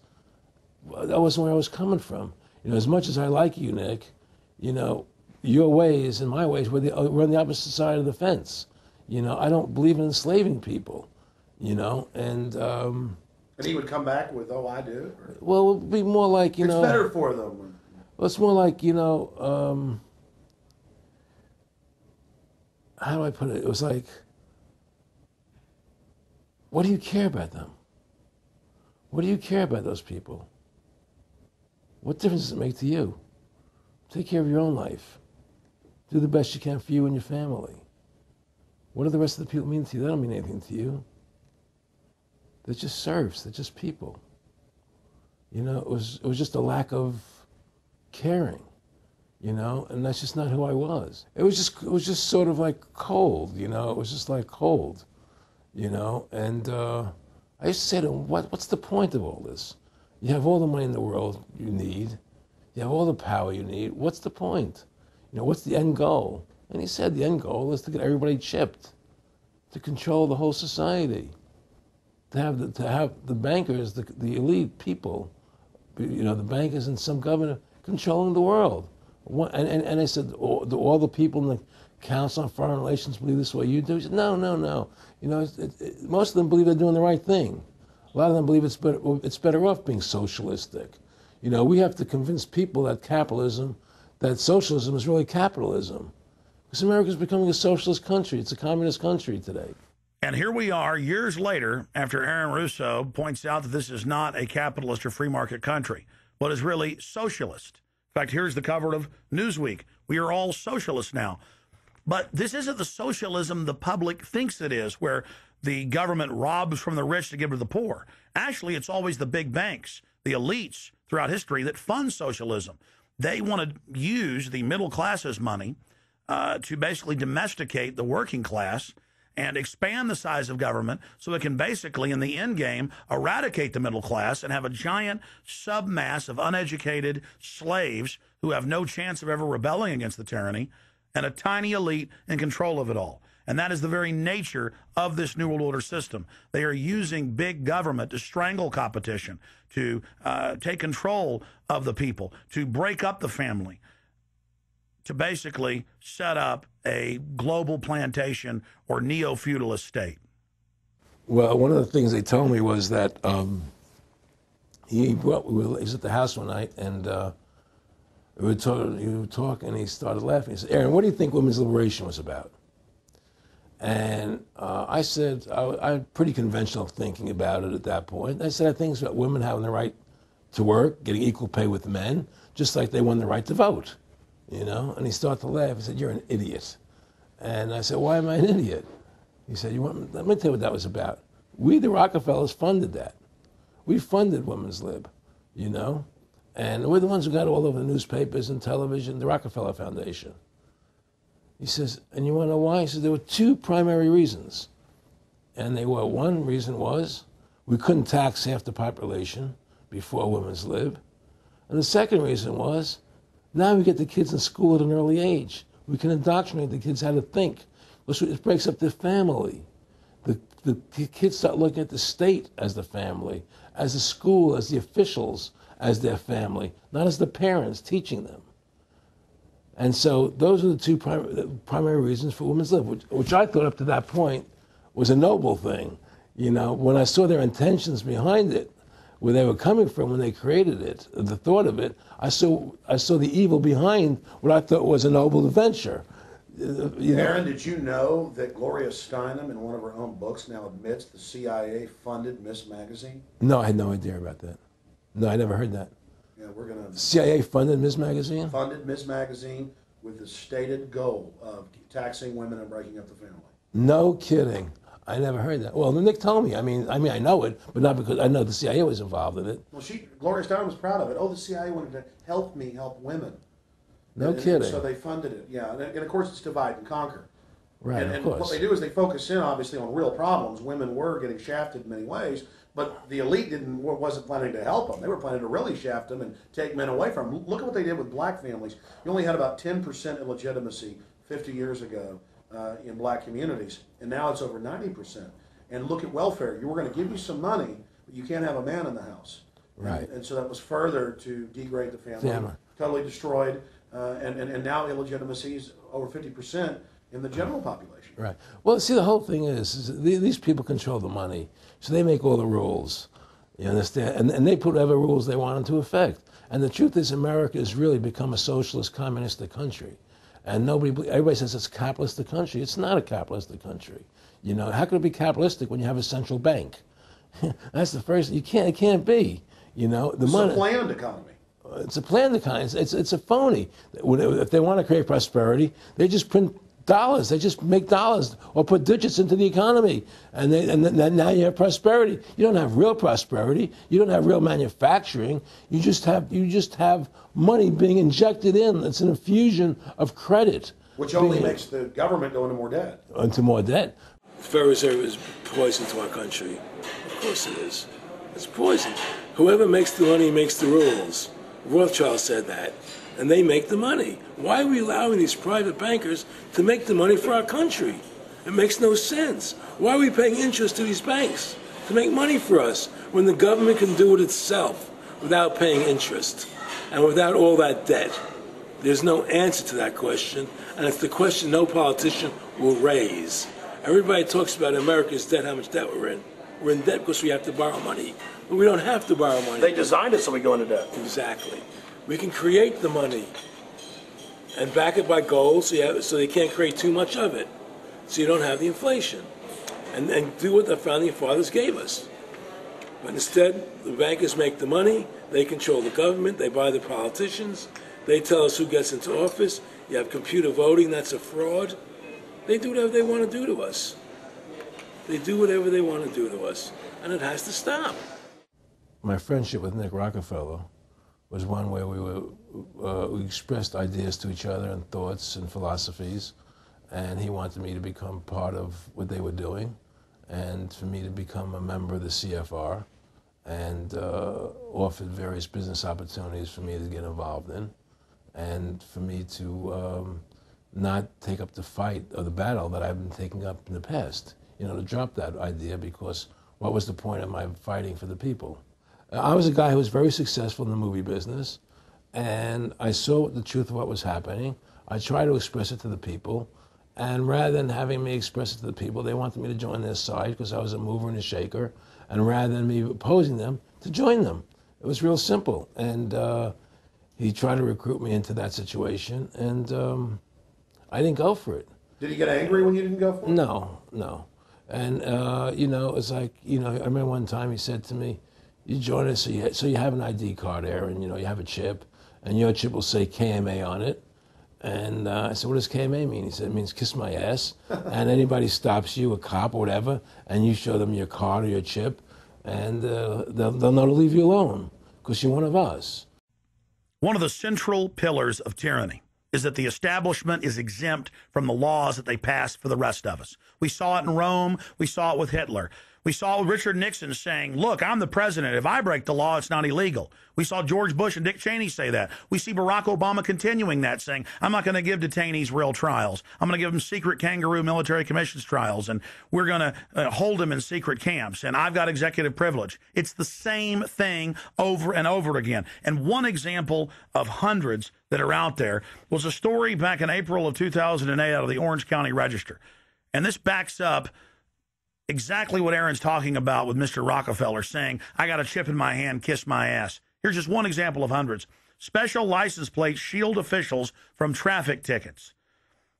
that wasn't where I was coming from. You know, as much as I like you, Nick, you know, your ways and my ways, we're on the opposite side of the fence. You know, I don't believe in enslaving people, you know, and he would come back with, oh, I do? Or? Well, it would be more like, you know. It's better for them. Well, it's more like, you know, how do I put it? It was like, what do you care about them? What do you care about those people? What difference does it make to you? Take care of your own life. Do the best you can for you and your family. What do the rest of the people mean to you? They don't mean anything to you. They're just serfs. They're just people. You know, it was just a lack of caring, you know, and that's just not who I was. It was just sort of like cold, you know. It was just like cold, you know. And I used to say to him, what's the point of all this? You have all the money in the world you need. You have all the power you need. What's the point? You know, what's the end goal? And he said the end goal is to get everybody chipped, to control the whole society. To have the bankers, the elite people, you know, the bankers and some governor controlling the world. And I said, all the people in the Council on Foreign Relations believe this way you do? He said, no. You know, most of them believe they're doing the right thing. A lot of them believe it's better off being socialistic. You know, we have to convince people that socialism is really capitalism. Because America's becoming a socialist country. It's a communist country today. And here we are years later after Aaron Russo points out that this is not a capitalist or free market country, but is really socialist. In fact, here's the cover of Newsweek. We are all socialists now. But this isn't the socialism the public thinks it is, where the government robs from the rich to give to the poor. Actually, it's always the big banks, the elites throughout history that fund socialism. They want to use the middle class's money to basically domesticate the working class and expand the size of government so it can basically, in the end game, eradicate the middle class and have a giant submass of uneducated slaves who have no chance of ever rebelling against the tyranny, and a tiny elite in control of it all. And that is the very nature of this New World Order system. They are using big government to strangle competition, to take control of the people, to break up the family. to basically set up a global plantation or neo-feudalist state? Well, one of the things they told me was that he was at the house one night, and we were talking, and he started laughing. He said, "Aaron, what do you think women's liberation was about?" And I said, I had pretty conventional thinking about it at that point. I said, I think it's about women having the right to work, getting equal pay with men, just like they won the right to vote, you know? And he started to laugh. He said, "You're an idiot." And I said, "Why am I an idiot?" He said, let me tell you what that was about. We, the Rockefellers, funded that. We funded women's lib, you know? And we're the ones who got all over the newspapers and television, the Rockefeller Foundation. He says, "And you want to know why?" He says, "There were two primary reasons." And they were, one reason was we couldn't tax half the population before women's lib. And the second reason was now we get the kids in school at an early age. We can indoctrinate the kids how to think. It breaks up the family. The kids start looking at the state as the family, as the school, as the officials, as their family, not as the parents teaching them. And so those are the two primary reasons for women's lib, which I thought up to that point was a noble thing. You know, when I saw their intentions behind it, where they were coming from when they created it, the thought of it, I saw the evil behind what I thought was a noble venture. Aaron, did you know that Gloria Steinem, in one of her own books, now admits the CIA funded Miss Magazine? No, I had no idea about that. No, I never heard that. Yeah, we're going to... CIA funded Miss Magazine? Funded Miss Magazine with the stated goal of taxing women and breaking up the family. No kidding. I never heard that. Well, Nick told me. I mean, I know it, but not because I know the CIA was involved in it. Well, Gloria Steinem was proud of it. Oh, the CIA wanted to help me help women. No kidding. So they funded it, yeah. And of course, it's divide and conquer. Right, and of course. What they do is they focus in, obviously, on real problems. Women were getting shafted in many ways, but the elite wasn't planning to help them. They were planning to really shaft them and take men away from them. Look at what they did with black families. You only had about 10% illegitimacy 50 years ago in black communities, and now it's over 90%. And look at welfare. We're going to give you some money, but you can't have a man in the house. Right. And so that was further to degrade the family. Totally destroyed. And now illegitimacy is over 50% in the general population. Right. Well, see, the whole thing is these people control the money, so they make all the rules. You understand? And they put whatever rules they want into effect. And the truth is, America has really become a socialist, communistic country. And everybody says it's a capitalistic country. It's not a capitalistic country. You know, how could it be capitalistic when you have a central bank? That's the first. It can't be. You know, It's a planned economy. It's a planned economy. It's a phony. If they want to create prosperity, they just print dollars. They just make dollars or put digits into the economy, and now you have prosperity. You don't have real prosperity. You don't have real manufacturing. You just have money being injected in. It's an infusion of credit, which only makes the government go into more debt. Into more debt. The Federal Reserve is poison to our country. Of course it is. It's poison. Whoever makes the money makes the rules. Rothschild said that, and they make the money. Why are we allowing these private bankers to make the money for our country? It makes no sense. Why are we paying interest to these banks to make money for us when the government can do it itself without paying interest and without all that debt? There's no answer to that question, and it's the question no politician will raise. Everybody talks about America's debt, how much debt we're in. We're in debt because we have to borrow money. But we don't have to borrow money. They designed it so we go into debt. Exactly. We can create the money and back it by gold so they can't create too much of it. So you don't have the inflation. And do what the founding fathers gave us. But instead, the bankers make the money, they control the government, they buy the politicians, they tell us who gets into office. You have computer voting, that's a fraud. They do whatever they want to do to us. They do whatever they want to do to us, and it has to stop. My friendship with Nick Rockefeller was one where we expressed ideas to each other and thoughts and philosophies, and he wanted me to become part of what they were doing, and for me to become a member of the CFR, and offered various business opportunities for me to get involved in, and for me to not take up the fight or the battle that I've been taking up in the past. You know, to drop that idea, because what was the point of my fighting for the people? I was a guy who was very successful in the movie business, and I saw the truth of what was happening. I try to express it to the people. And rather than having me express it to the people, they wanted me to join their side because I was a mover and a shaker. And rather than me opposing them, to join them. It was real simple. And he tried to recruit me into that situation. And I didn't go for it. Did he get angry when you didn't go for it? No, no. And, you know, it's like, you know, I remember one time he said to me, you join us, so you have an ID card, Aaron, you know, you have a chip, and your chip will say KMA on it. And I said, what does KMA mean? He said, it means kiss my ass. And anybody stops you, a cop or whatever, and you show them your card or your chip, and they'll know to leave you alone because you're one of us. One of the central pillars of tyranny is that the establishment is exempt from the laws that they pass for the rest of us. We saw it in Rome. We saw it with Hitler. We saw Richard Nixon saying, look, I'm the president. If I break the law, it's not illegal. We saw George Bush and Dick Cheney say that. We see Barack Obama continuing that, saying, I'm not going to give detainees real trials. I'm going to give them secret kangaroo military commissions trials, and we're going to hold them in secret camps, and I've got executive privilege. It's the same thing over and over again. And one example of hundreds that are out there was a story back in April of 2008 out of the Orange County Register. And this backs up exactly what Aaron's talking about with Mr. Rockefeller saying, I got a chip in my hand, kiss my ass. Here's just one example of hundreds. Special license plates shield officials from traffic tickets.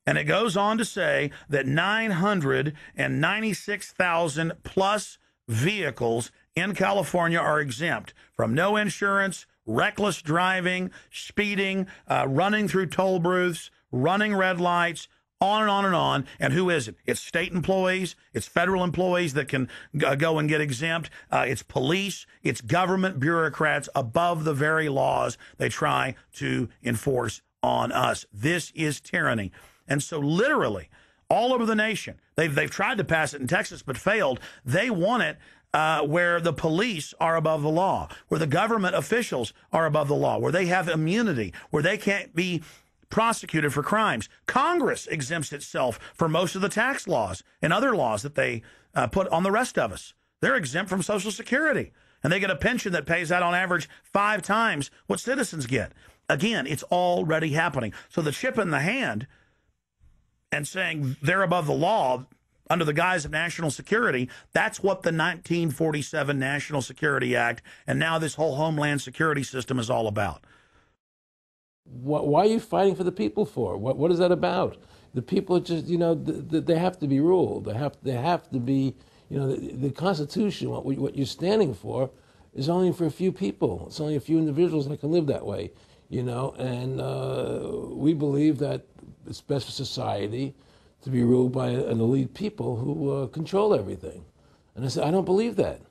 And it goes on to say that 996,000 plus vehicles in California are exempt from no insurance, reckless driving, speeding, running through toll booths, running red lights, on and on and on. And who is it? It's state employees. It's federal employees that can go and get exempt. It's police. It's government bureaucrats above the very laws they try to enforce on us. This is tyranny. And so literally all over the nation, they've tried to pass it in Texas but failed. They want it where the police are above the law, where the government officials are above the law, where they have immunity, where they can't be prosecuted for crimes. Congress exempts itself from most of the tax laws and other laws that they put on the rest of us. They're exempt from Social Security, and they get a pension that pays out on average 5 times what citizens get. Again, it's already happening. So the chip in the hand and saying they're above the law under the guise of national security, that's what the 1947 National Security Act and now this whole Homeland Security system is all about. Why are you fighting for the people for? What is that about? The people are just, you know, they have to be ruled. They have to be, you know, the Constitution, what you're standing for is only for a few people. It's only a few individuals that can live that way, you know, and we believe that it's best for society to be ruled by an elite people who control everything. And I said, I don't believe that.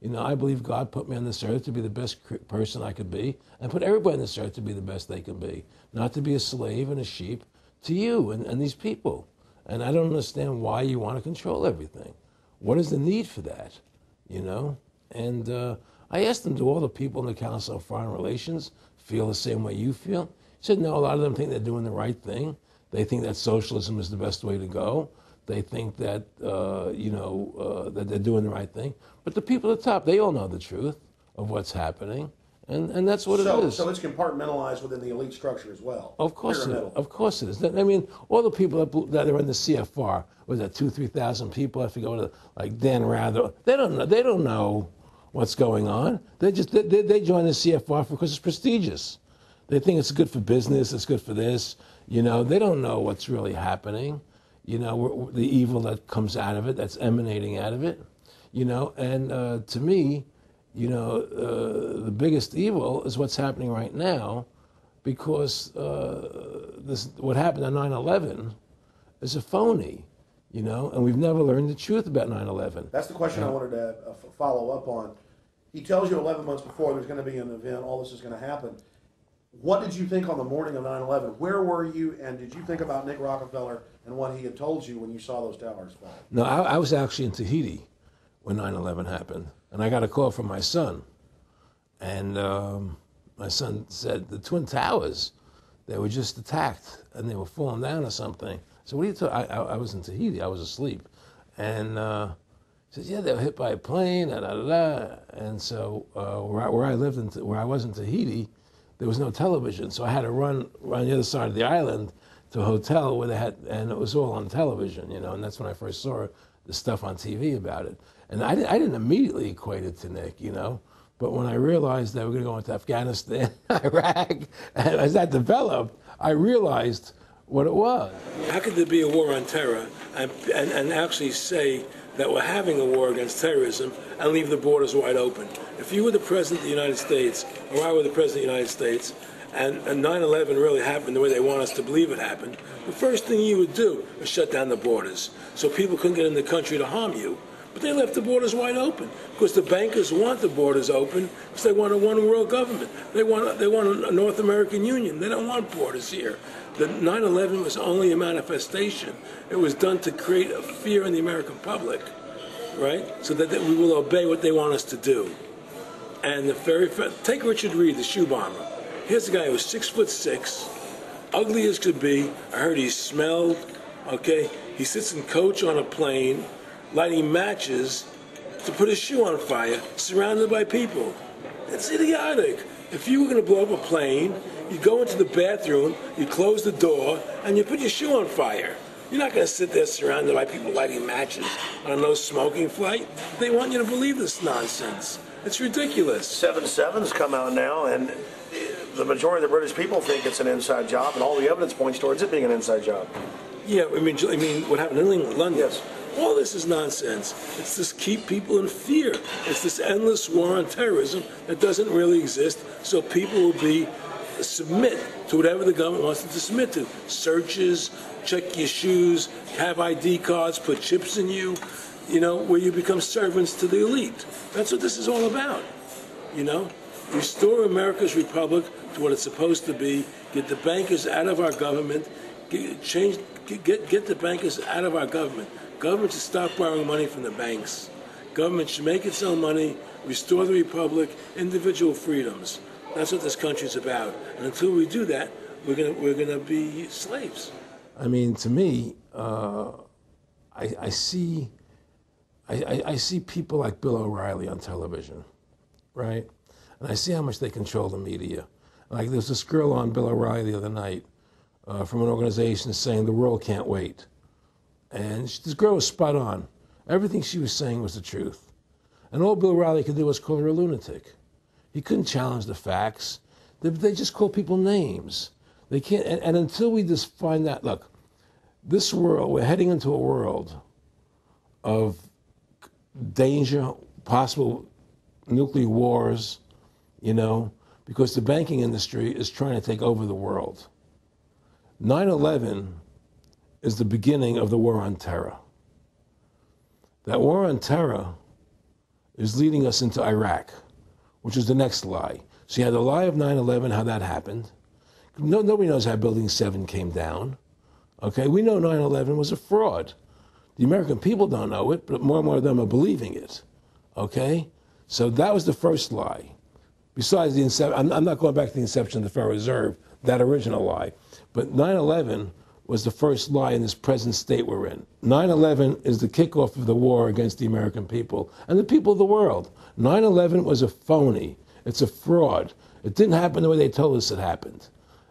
You know, I believe God put me on this earth to be the best person I could be, and put everybody on this earth to be the best they can be, not to be a slave and a sheep to you and these people. And I don't understand why you want to control everything. What is the need for that, you know? And I asked him, do all the people in the Council of Foreign Relations feel the same way you feel? He said, no, a lot of them think they're doing the right thing. They think that socialism is the best way to go. They think that, that they're doing the right thing. But the people at the top, they all know the truth of what's happening. And that's what it is. So it's compartmentalized within the elite structure as well. Of course it is. Of course it is. I mean, all the people that are in the CFR, was that 2,000-3,000 people? I forget, like Dan Rather. They don't know what's going on. They join the CFR because it's prestigious. They think it's good for business. It's good for this. You know, they don't know what's really happening. You know, the evil that comes out of it, that's emanating out of it. You know, and to me, you know, the biggest evil is what's happening right now, because what happened on 9/11 is a phony, you know, and we've never learned the truth about 9/11. That's the question I wanted to follow up on. He tells you 11 months before there's going to be an event, all this is going to happen. What did you think on the morning of 9/11? Where were you, and did you think about Nick Rockefeller and what he had told you when you saw those towers fall? No, I was actually in Tahiti when 9/11 happened, and I got a call from my son. And my son said, the Twin Towers, they were just attacked, and they were falling down or something. So what are you talking? I was in Tahiti, I was asleep. And he said, yeah, they were hit by a plane, And so where I lived, where I was in Tahiti, there was no television, so I had to run the other side of the island to a hotel where they had, and it was all on television, you know, and that's when I first saw the stuff on TV about it. And I didn't immediately equate it to Nick, you know, but when I realized that we're going to go into Afghanistan, Iraq, and as that developed, I realized what it was. How could there be a war on terror and actually say that we're having a war against terrorism and leave the borders wide open? If you were the President of the United States, or I were the President of the United States, and 9/11 really happened the way they want us to believe it happened, the first thing you would do is shut down the borders so people couldn't get in the country to harm you. But they left the borders wide open because the bankers want the borders open because they want a one-world government. They want a North American Union. They don't want borders here. The 9/11 was only a manifestation. It was done to create a fear in the American public, right? So that we will obey what they want us to do. And take Richard Reed, the shoe bomber. Here's a guy who was 6'6", ugly as could be. I heard he smelled. Okay, he sits in coach on a plane, lighting matches to put his shoe on fire, surrounded by people. It's idiotic. If you were going to blow up a plane, you go into the bathroom, you close the door, and you put your shoe on fire. You're not going to sit there surrounded by people lighting matches on a no-smoking flight. They want you to believe this nonsense. It's ridiculous. 7/7's come out now, and the majority of the British people think it's an inside job, and all the evidence points towards it being an inside job. Yeah, I mean, what happened in London? Yes. All this is nonsense. It's just keep people in fear. It's this endless war on terrorism that doesn't really exist, so people will submit to whatever the government wants them to submit to. Searches, check your shoes, have ID cards, put chips in you, you know, where you become servants to the elite. That's what this is all about, you know? Restore America's republic to what it's supposed to be, get the bankers out of our government, get the bankers out of our government. Government should stop borrowing money from the banks. Government should make its own money, restore the republic, individual freedoms. That's what this country's about. And until we do that, we're gonna be slaves. I mean, to me, I see people like Bill O'Reilly on television, right? And I see how much they control the media. Like there's this girl on Bill O'Reilly the other night from an organization saying the world can't wait. And this girl was spot on. Everything she was saying was the truth. And all Bill O'Reilly could do was call her a lunatic. He couldn't challenge the facts. They just call people names. They can't, and until we just find that, look, this world, we're heading into a world of danger, possible nuclear wars, you know, because the banking industry is trying to take over the world. 9/11 is the beginning of the war on terror. That war on terror is leading us into Iraq, which is the next lie. So you had the lie of 9/11, how that happened. Nobody knows how Building 7 came down. Okay, we know 9/11 was a fraud. The American people don't know it, but more and more of them are believing it. Okay, so that was the first lie. Besides the inception, I'm not going back to the inception of the Federal Reserve, that original lie. But 9/11 was the first lie in this present state we're in. 9/11 is the kickoff of the war against the American people and the people of the world. 9/11 was a phony. It's a fraud. It didn't happen the way they told us it happened.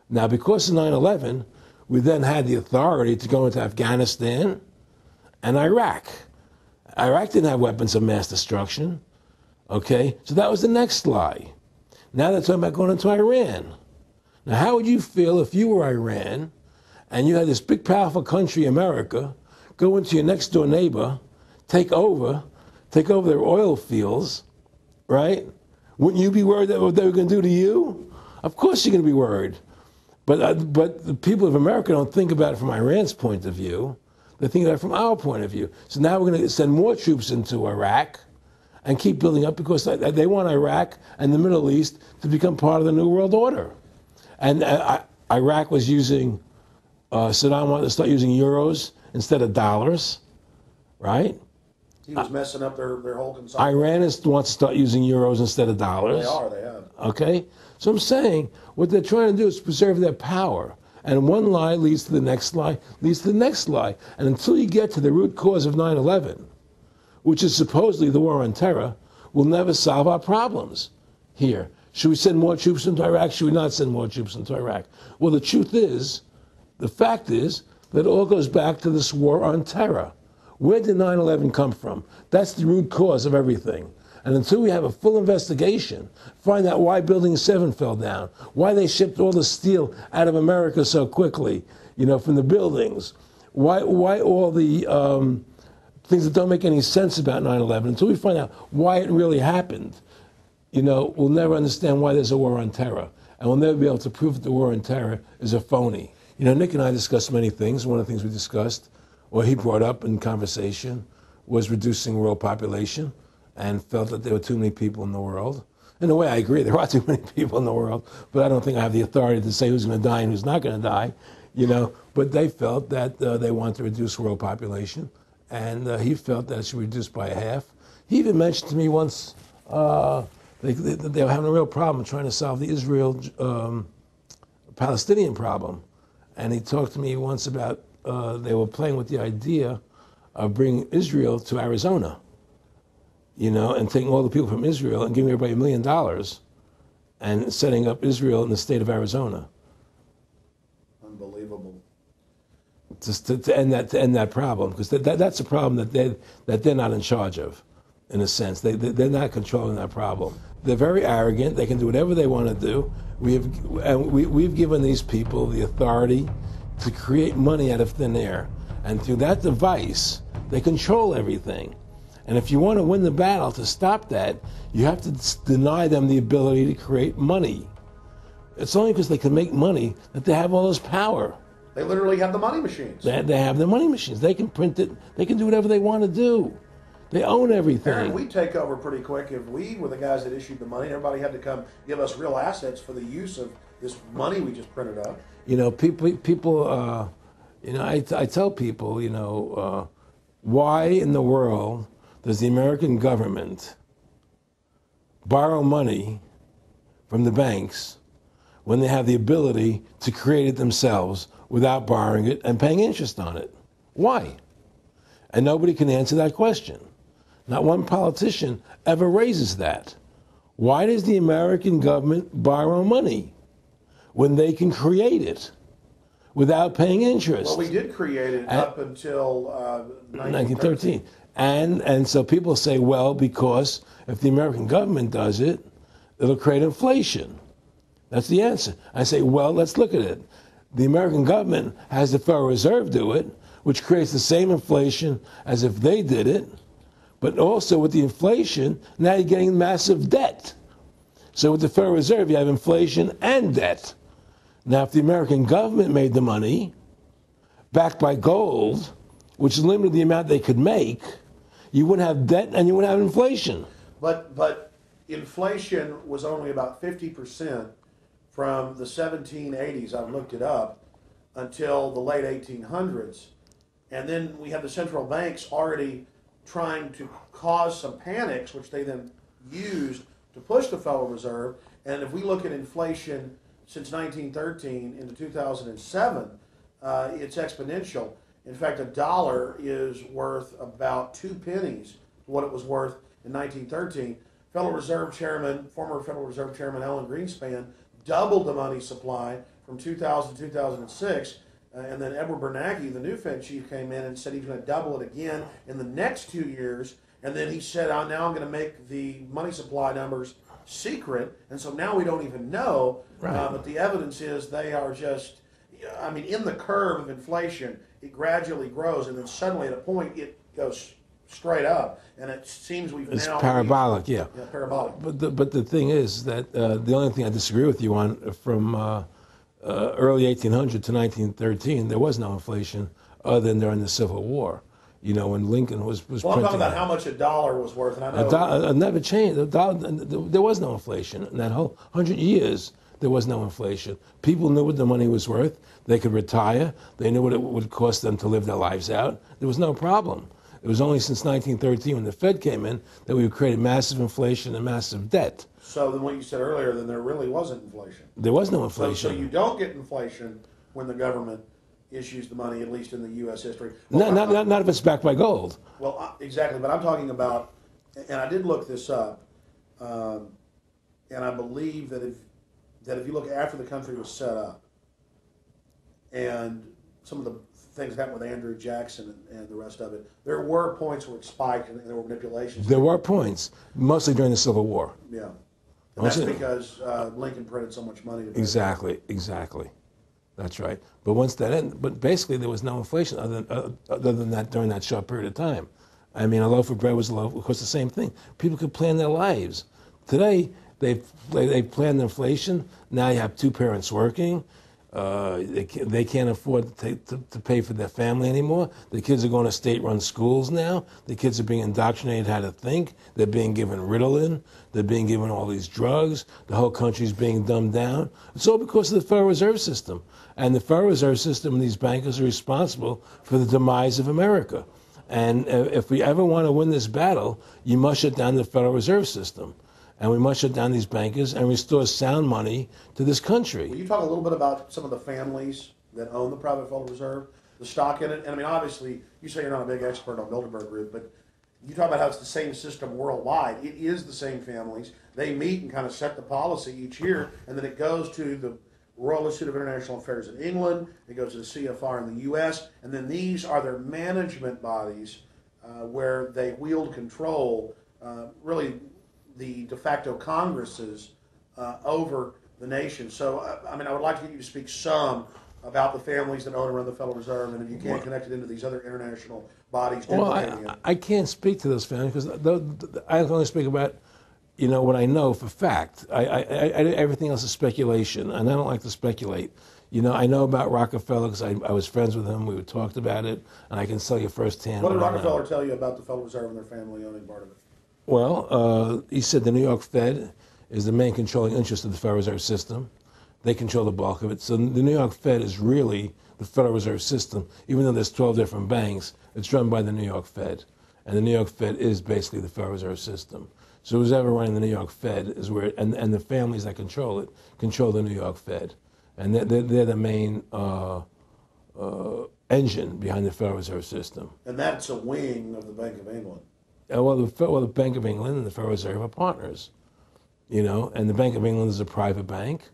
Now, because of 9/11, we then had the authority to go into Afghanistan and Iraq. Iraq didn't have weapons of mass destruction. Okay? So that was the next lie. Now they're talking about going into Iran. Now, how would you feel if you were Iran and you had this big, powerful country, America, go into your next door neighbor, take over their oil fields, right? Wouldn't you be worried that what they were going to do to you? Of course you're going to be worried. But the people of America don't think about it from Iran's point of view. They think about it from our point of view. So now we're going to send more troops into Iraq and keep building up because they want Iraq and the Middle East to become part of the New World Order. And Iraq was using, Saddam wanted to start using euros instead of dollars, right? He was messing up their whole consumption. Iran wants to start using euros instead of dollars. They have. Okay? So I'm saying what they're trying to do is preserve their power. And one lie leads to the next lie, leads to the next lie. And until you get to the root cause of 9/11, which is supposedly the war on terror, we'll never solve our problems here. Should we send more troops into Iraq? Should we not send more troops into Iraq? Well, the truth is, The fact is that it all goes back to this war on terror. Where did 9/11 come from? That's the root cause of everything. And until we have a full investigation, find out why Building 7 fell down, why they shipped all the steel out of America so quickly, from the buildings, why all the things that don't make any sense about 9/11, until we find out why it really happened, we'll never understand why there's a war on terror. And we'll never be able to prove that the war on terror is a phony. Nick and I discussed many things. One of the things we discussed, or he brought up in conversation, was reducing world population, and felt that there were too many people in the world. In a way, I agree, there are too many people in the world, but I don't think I have the authority to say who's going to die and who's not going to die, But they felt that they wanted to reduce world population, and he felt that it should be reduced by half. He even mentioned to me once they were having a real problem trying to solve the Israel-Palestinian problem. And he talked to me once about they were playing with the idea of bringing Israel to Arizona, and taking all the people from Israel and giving everybody $1 million and setting up Israel in the state of Arizona. Unbelievable. Just to end that problem, because that's a problem that they're not in charge of, in a sense. They're not controlling that problem. They're very arrogant. They can do whatever they want to do. We've given these people the authority to create money out of thin air, and through that device, they control everything. And if you want to win the battle to stop that, you have to deny them the ability to create money. It's only because they can make money that they have all this power. They literally have the money machines. They have the money machines. They can print it. They can do whatever they want to do. They own everything. Aaron, we take over pretty quick. If we were the guys that issued the money, everybody had to come give us real assets for the use of this money we just printed up. People. I tell people, why in the world does the American government borrow money from the banks when they have the ability to create it themselves without borrowing it and paying interest on it? Why? And nobody can answer that question. Not one politician ever raises that. Why does the American government borrow money when they can create it without paying interest? Well, we did create it up until 1913. And so people say, well, because if the American government does it, it'll create inflation. That's the answer. I say, well, let's look at it. The American government has the Federal Reserve do it, which creates the same inflation as if they did it. But also with the inflation, now you're getting massive debt. So with the Federal Reserve, you have inflation and debt. Now, if the American government made the money, backed by gold, which limited the amount they could make, you wouldn't have debt and you wouldn't have inflation. But inflation was only about 50% from the 1780s, I've looked it up, until the late 1800s. And then we had the central banks already trying to cause some panics, which they then used to push the Federal Reserve. And if we look at inflation since 1913 into 2007, it's exponential. In fact, a dollar is worth about 2 pennies what it was worth in 1913. Former Federal Reserve Chairman Alan Greenspan doubled the money supply from 2000 to 2006. And then Edward Bernanke, the new Fed chief, came in and said he's going to double it again in the next 2 years. And then he said, now I'm going to make the money supply numbers secret. And so now we don't even know. Right. But the evidence is they are just, in the curve of inflation, it gradually grows. And then suddenly at a point, it goes straight up. And it seems it's parabolic, yeah. Yeah, parabolic. But the thing is that the only thing I disagree with you on from early 1800 to 1913, there was no inflation other than during the Civil War. When Lincoln was Well, I'm talking about how much a dollar was worth. And I know it never changed. There was no inflation. In that whole 100 years, there was no inflation. People knew what the money was worth. They could retire. They knew what it would cost them to live their lives out. There was no problem. It was only since 1913, when the Fed came in, that we created massive inflation and massive debt. So then what you said earlier, then there really wasn't inflation. There was no inflation. So you don't get inflation when the government issues the money, at least in the U.S. history. Well, not if it's backed by gold. Well, exactly. But I'm talking about, and I did look this up, and I believe that if you look after the country was set up, and some of the things that happened with Andrew Jackson and the rest of it, there were points where it spiked and there were manipulations. There were points, mostly during the Civil War. Yeah. And that's because Lincoln printed so much money. Exactly. That's right. But once that ended, but basically there was no inflation other than that during that short period of time. I mean, a loaf of bread was a loaf. Of course, the same thing. People could plan their lives. Today, they planned inflation. Now you have two parents working. They can't afford to pay for their family anymore. The kids are going to state-run schools now. The kids are being indoctrinated how to think. They're being given Ritalin. They're being given all these drugs. The whole country's being dumbed down. It's all because of the Federal Reserve System. And the Federal Reserve System and these bankers are responsible for the demise of America. And if we ever want to win this battle, you must shut down the Federal Reserve System. And we must shut down these bankers and restore sound money to this country. Will you talk a little bit about some of the families that own the private Federal Reserve, the stock in it? And I mean, obviously, you say you're not a big expert on Bilderberg Group, but you talk about how it's the same system worldwide. It is the same families. They meet and kind of set the policy each year, and then it goes to the Royal Institute of International Affairs in England, it goes to the CFR in the U.S., and then these are their management bodies where they wield control, really the de facto Congresses over the nation. So, I mean, I would like to get you to speak some about the families that own and run the Federal Reserve, and if you can connect it into these other international bodies. Well, I can't speak to those families because I can only speak about, what I know for fact. Everything else is speculation, and I don't like to speculate. I know about Rockefeller because I was friends with him. We talked about it, and I can tell you firsthand. What did Rockefeller tell you about the Federal Reserve and their family owning part of it? Well, he said the New York Fed is the main controlling interest of the Federal Reserve System. They control the bulk of it. So the New York Fed is really the Federal Reserve System. Even though there's 12 different banks, it's run by the New York Fed. And the New York Fed is basically the Federal Reserve System. So who's ever running the New York Fed is where, and the families that control it, control the New York Fed. And they're the main engine behind the Federal Reserve System. And that's a wing of the Bank of England. Well, the Bank of England and the Federal Reserve are partners, and the Bank of England is a private bank,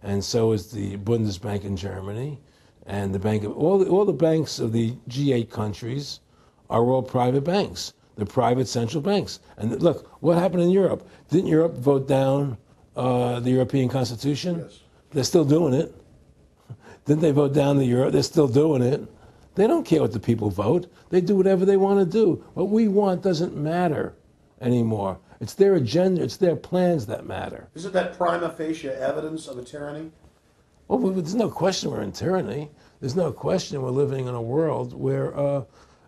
and so is the Bundesbank in Germany, and the bank of all the banks of the G8 countries are all private banks. They're private central banks. And look, what happened in Europe? Didn't Europe vote down the European Constitution? Yes. They're still doing it. Didn't they vote down the euro? They're still doing it. They don't care what the people vote. They do whatever they want to do. What we want doesn't matter anymore. It's their agenda, it's their plans that matter. Isn't that prima facie evidence of a tyranny? Well, there's no question we're in tyranny. There's no question we're living in a world where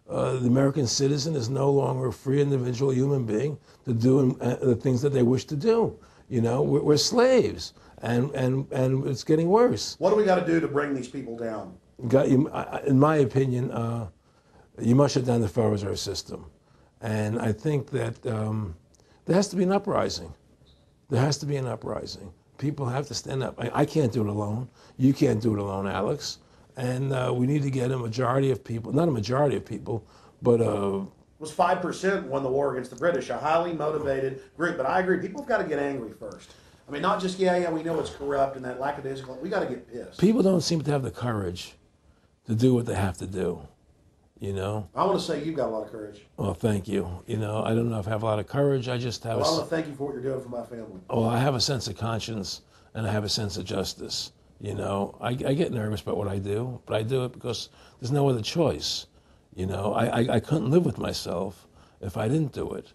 the American citizen is no longer a free individual human being to do the things that they wish to do. We're slaves, and it's getting worse. What do we got to do to bring these people down? In my opinion, you must shut down the Federal Reserve System. And I think that there has to be an uprising. There has to be an uprising. People have to stand up. I can't do it alone. You can't do it alone, Alex. And we need to get a majority of people, not a majority of people, but It was 5% won the war against the British, a highly motivated group. But I agree, people have got to get angry first. I mean, not just, yeah, we know it's corrupt and that lackadaisical. We got to get pissed. People don't seem to have the courage to do what they have to do, I want to say you've got a lot of courage. Well, thank you. I don't know if I have a lot of courage. I just have I want to thank you for what you're doing for my family. Well, I have a sense of conscience and I have a sense of justice. I get nervous about what I do, but I do it because there's no other choice. I couldn't live with myself if I didn't do it,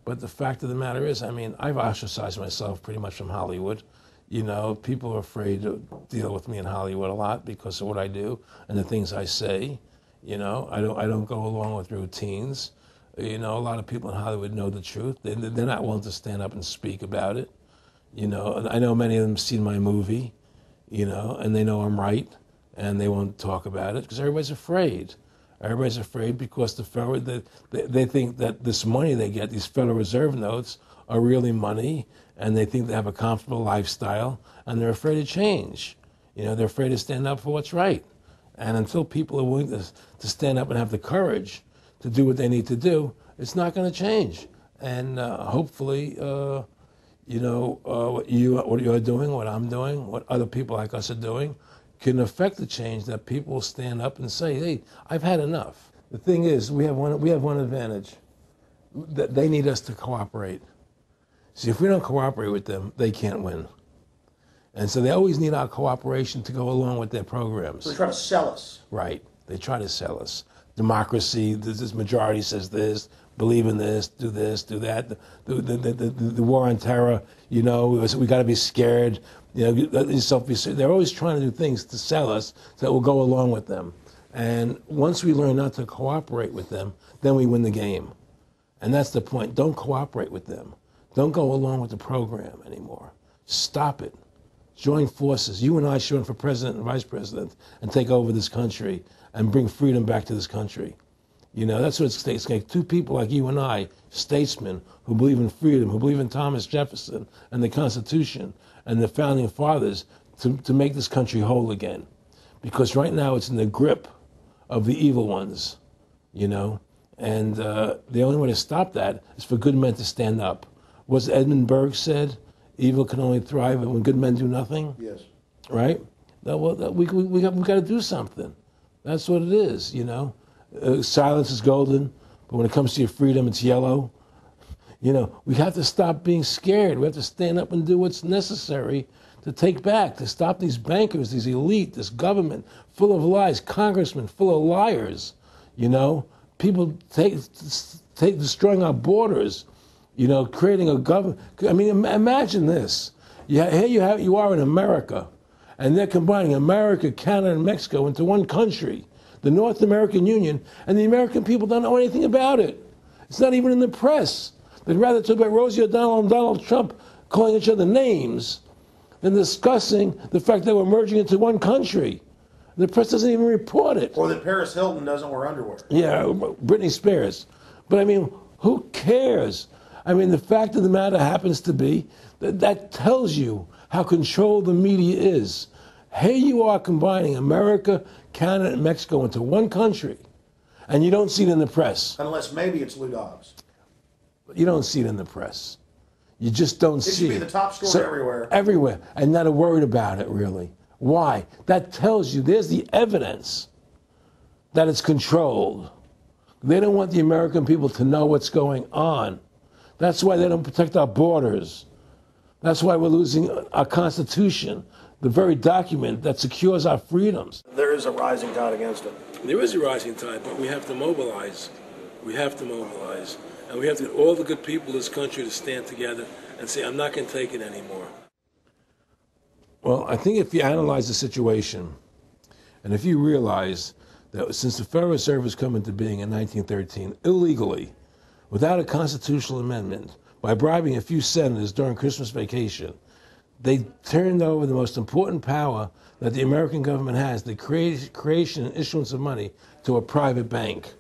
But the fact of the matter is, I've ostracized myself pretty much from Hollywood. People are afraid to deal with me in Hollywood a lot because of what I do and the things I say. I don't go along with routines. A lot of people in Hollywood know the truth. They're not willing to stand up and speak about it. And I know many of them have seen my movie, and they know I'm right, and they won't talk about it because everybody's afraid. Everybody's afraid because they think that this money they get, these Federal Reserve notes, are really money, and they think they have a comfortable lifestyle, and they're afraid of change. They're afraid to stand up for what's right. And until people are willing to stand up and have the courage to do what they need to do, it's not going to change. And hopefully, what you're doing, what I'm doing, what other people like us are doing, can affect the change, that people will stand up and say, hey, I've had enough. The thing is, we have one advantage. That they need us to cooperate. See, if we don't cooperate with them, they can't win. And so they always need our cooperation to go along with their programs. So they try to sell us. Right. They try to sell us. Democracy, this majority says this, believe in this, do that. The war on terror, we got to be scared. They're always trying to do things to sell us so that we'll go along with them. And once we learn not to cooperate with them, then we win the game. And that's the point. Don't cooperate with them. Don't go along with the program anymore. Stop it. Join forces. You and I should run for president and vice president and take over this country and bring freedom back to this country. That's what it takes. It's like two people like you and I, statesmen who believe in freedom, who believe in Thomas Jefferson and the Constitution and the founding fathers to make this country whole again. Because right now it's in the grip of the evil ones, And the only way to stop that is for good men to stand up. What's Edmund Burke said? Evil can only thrive when good men do nothing. Yes. Right? We got to do something. That's what it is, Silence is golden, but when it comes to your freedom, it's yellow. We have to stop being scared. We have to stand up and do what's necessary to stop these bankers, these elite, this government full of lies, congressmen full of liars, People destroying our borders, creating a government. I mean, imagine this. Here you are in America, and they're combining America, Canada, and Mexico into one country, the North American Union, and the American people don't know anything about it. It's not even in the press. They'd rather talk about Rosie O'Donnell and Donald Trump calling each other names than discussing the fact that we're merging into one country. The press doesn't even report it. Or that Paris Hilton doesn't wear underwear. Yeah, Britney Spears. But I mean, who cares? I mean, the fact of the matter happens to be that tells you how controlled the media is. Here you are combining America, Canada, and Mexico into one country, and you don't see it in the press. Unless maybe it's Lou Dobbs. You don't see it in the press. You just don't see it. It should be the top story everywhere. Everywhere, and not a word about it, really. Why? That tells you there's the evidence that it's controlled. They don't want the American people to know what's going on. That's why they don't protect our borders. That's why we're losing our Constitution, the very document that secures our freedoms. There is a rising tide against it. There is a rising tide, but we have to mobilize. We have to mobilize. And we have to get all the good people of this country to stand together and say, I'm not going to take it anymore. Well, I think if you analyze the situation, and if you realize that since the Federal Reserve has come into being in 1913, illegally, without a constitutional amendment, by bribing a few senators during Christmas vacation, they turned over the most important power that the American government has, the creation and issuance of money, to a private bank.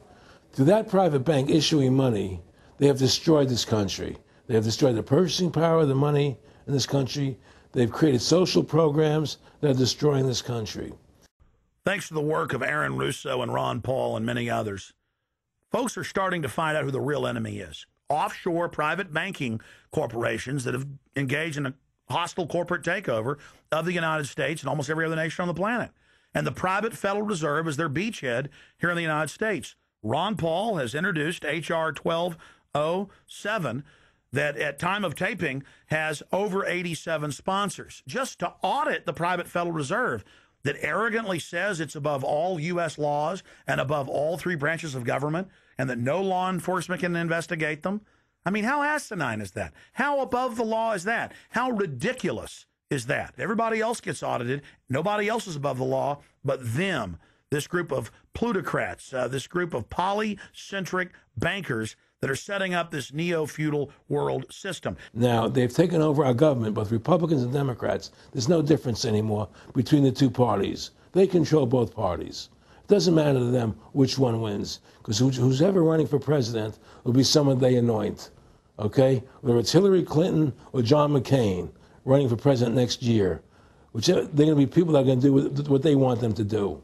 To that private bank issuing money, they have destroyed this country. They have destroyed the purchasing power of the money in this country. They've created social programs that are destroying this country. Thanks to the work of Aaron Russo and Ron Paul and many others, folks are starting to find out who the real enemy is. Offshore private banking corporations that have engaged in a hostile corporate takeover of the United States and almost every other nation on the planet. And the private Federal Reserve is their beachhead here in the United States. Ron Paul has introduced H.R. 1207 that at time of taping has over 87 sponsors just to audit the private Federal Reserve that arrogantly says it's above all U.S. laws and above all three branches of government and that no law enforcement can investigate them. I mean, how asinine is that? How above the law is that? How ridiculous is that? Everybody else gets audited. Nobody else is above the law but them, this group of plutocrats, this group of polycentric bankers that are setting up this neo-feudal world system. Now, they've taken over our government, both Republicans and Democrats. There's no difference anymore between the two parties. They control both parties. It doesn't matter to them which one wins, because who's ever running for president will be someone they anoint, okay? Whether it's Hillary Clinton or John McCain running for president next year, they're going to be people that are going to do what they want them to do.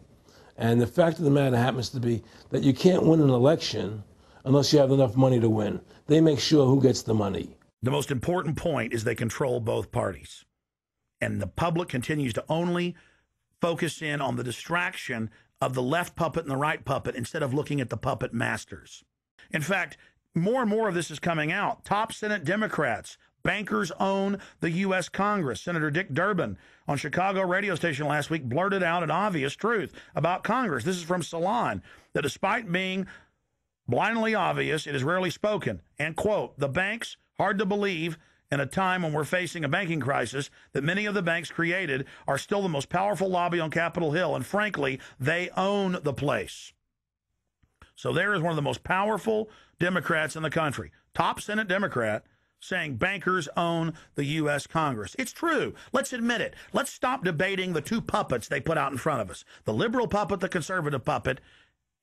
And the fact of the matter happens to be that you can't win an election unless you have enough money to win. They make sure who gets the money. The most important point is they control both parties. And the public continues to only focus in on the distraction of the left puppet and the right puppet instead of looking at the puppet masters. In fact, more and more of this is coming out. Top Senate Democrats, bankers own the U.S. Congress. Senator Dick Durbin on Chicago radio station last week blurted out an obvious truth about Congress. This is from Salon, that despite being blindly obvious, it is rarely spoken. And, quote, the banks, hard to believe in a time when we're facing a banking crisis, that many of the banks created are still the most powerful lobby on Capitol Hill. And frankly, they own the place. So there is one of the most powerful Democrats in the country, top Senate Democrat, saying bankers own the U.S. Congress. It's true. Let's admit it. Let's stop debating the two puppets they put out in front of us, the liberal puppet, the conservative puppet,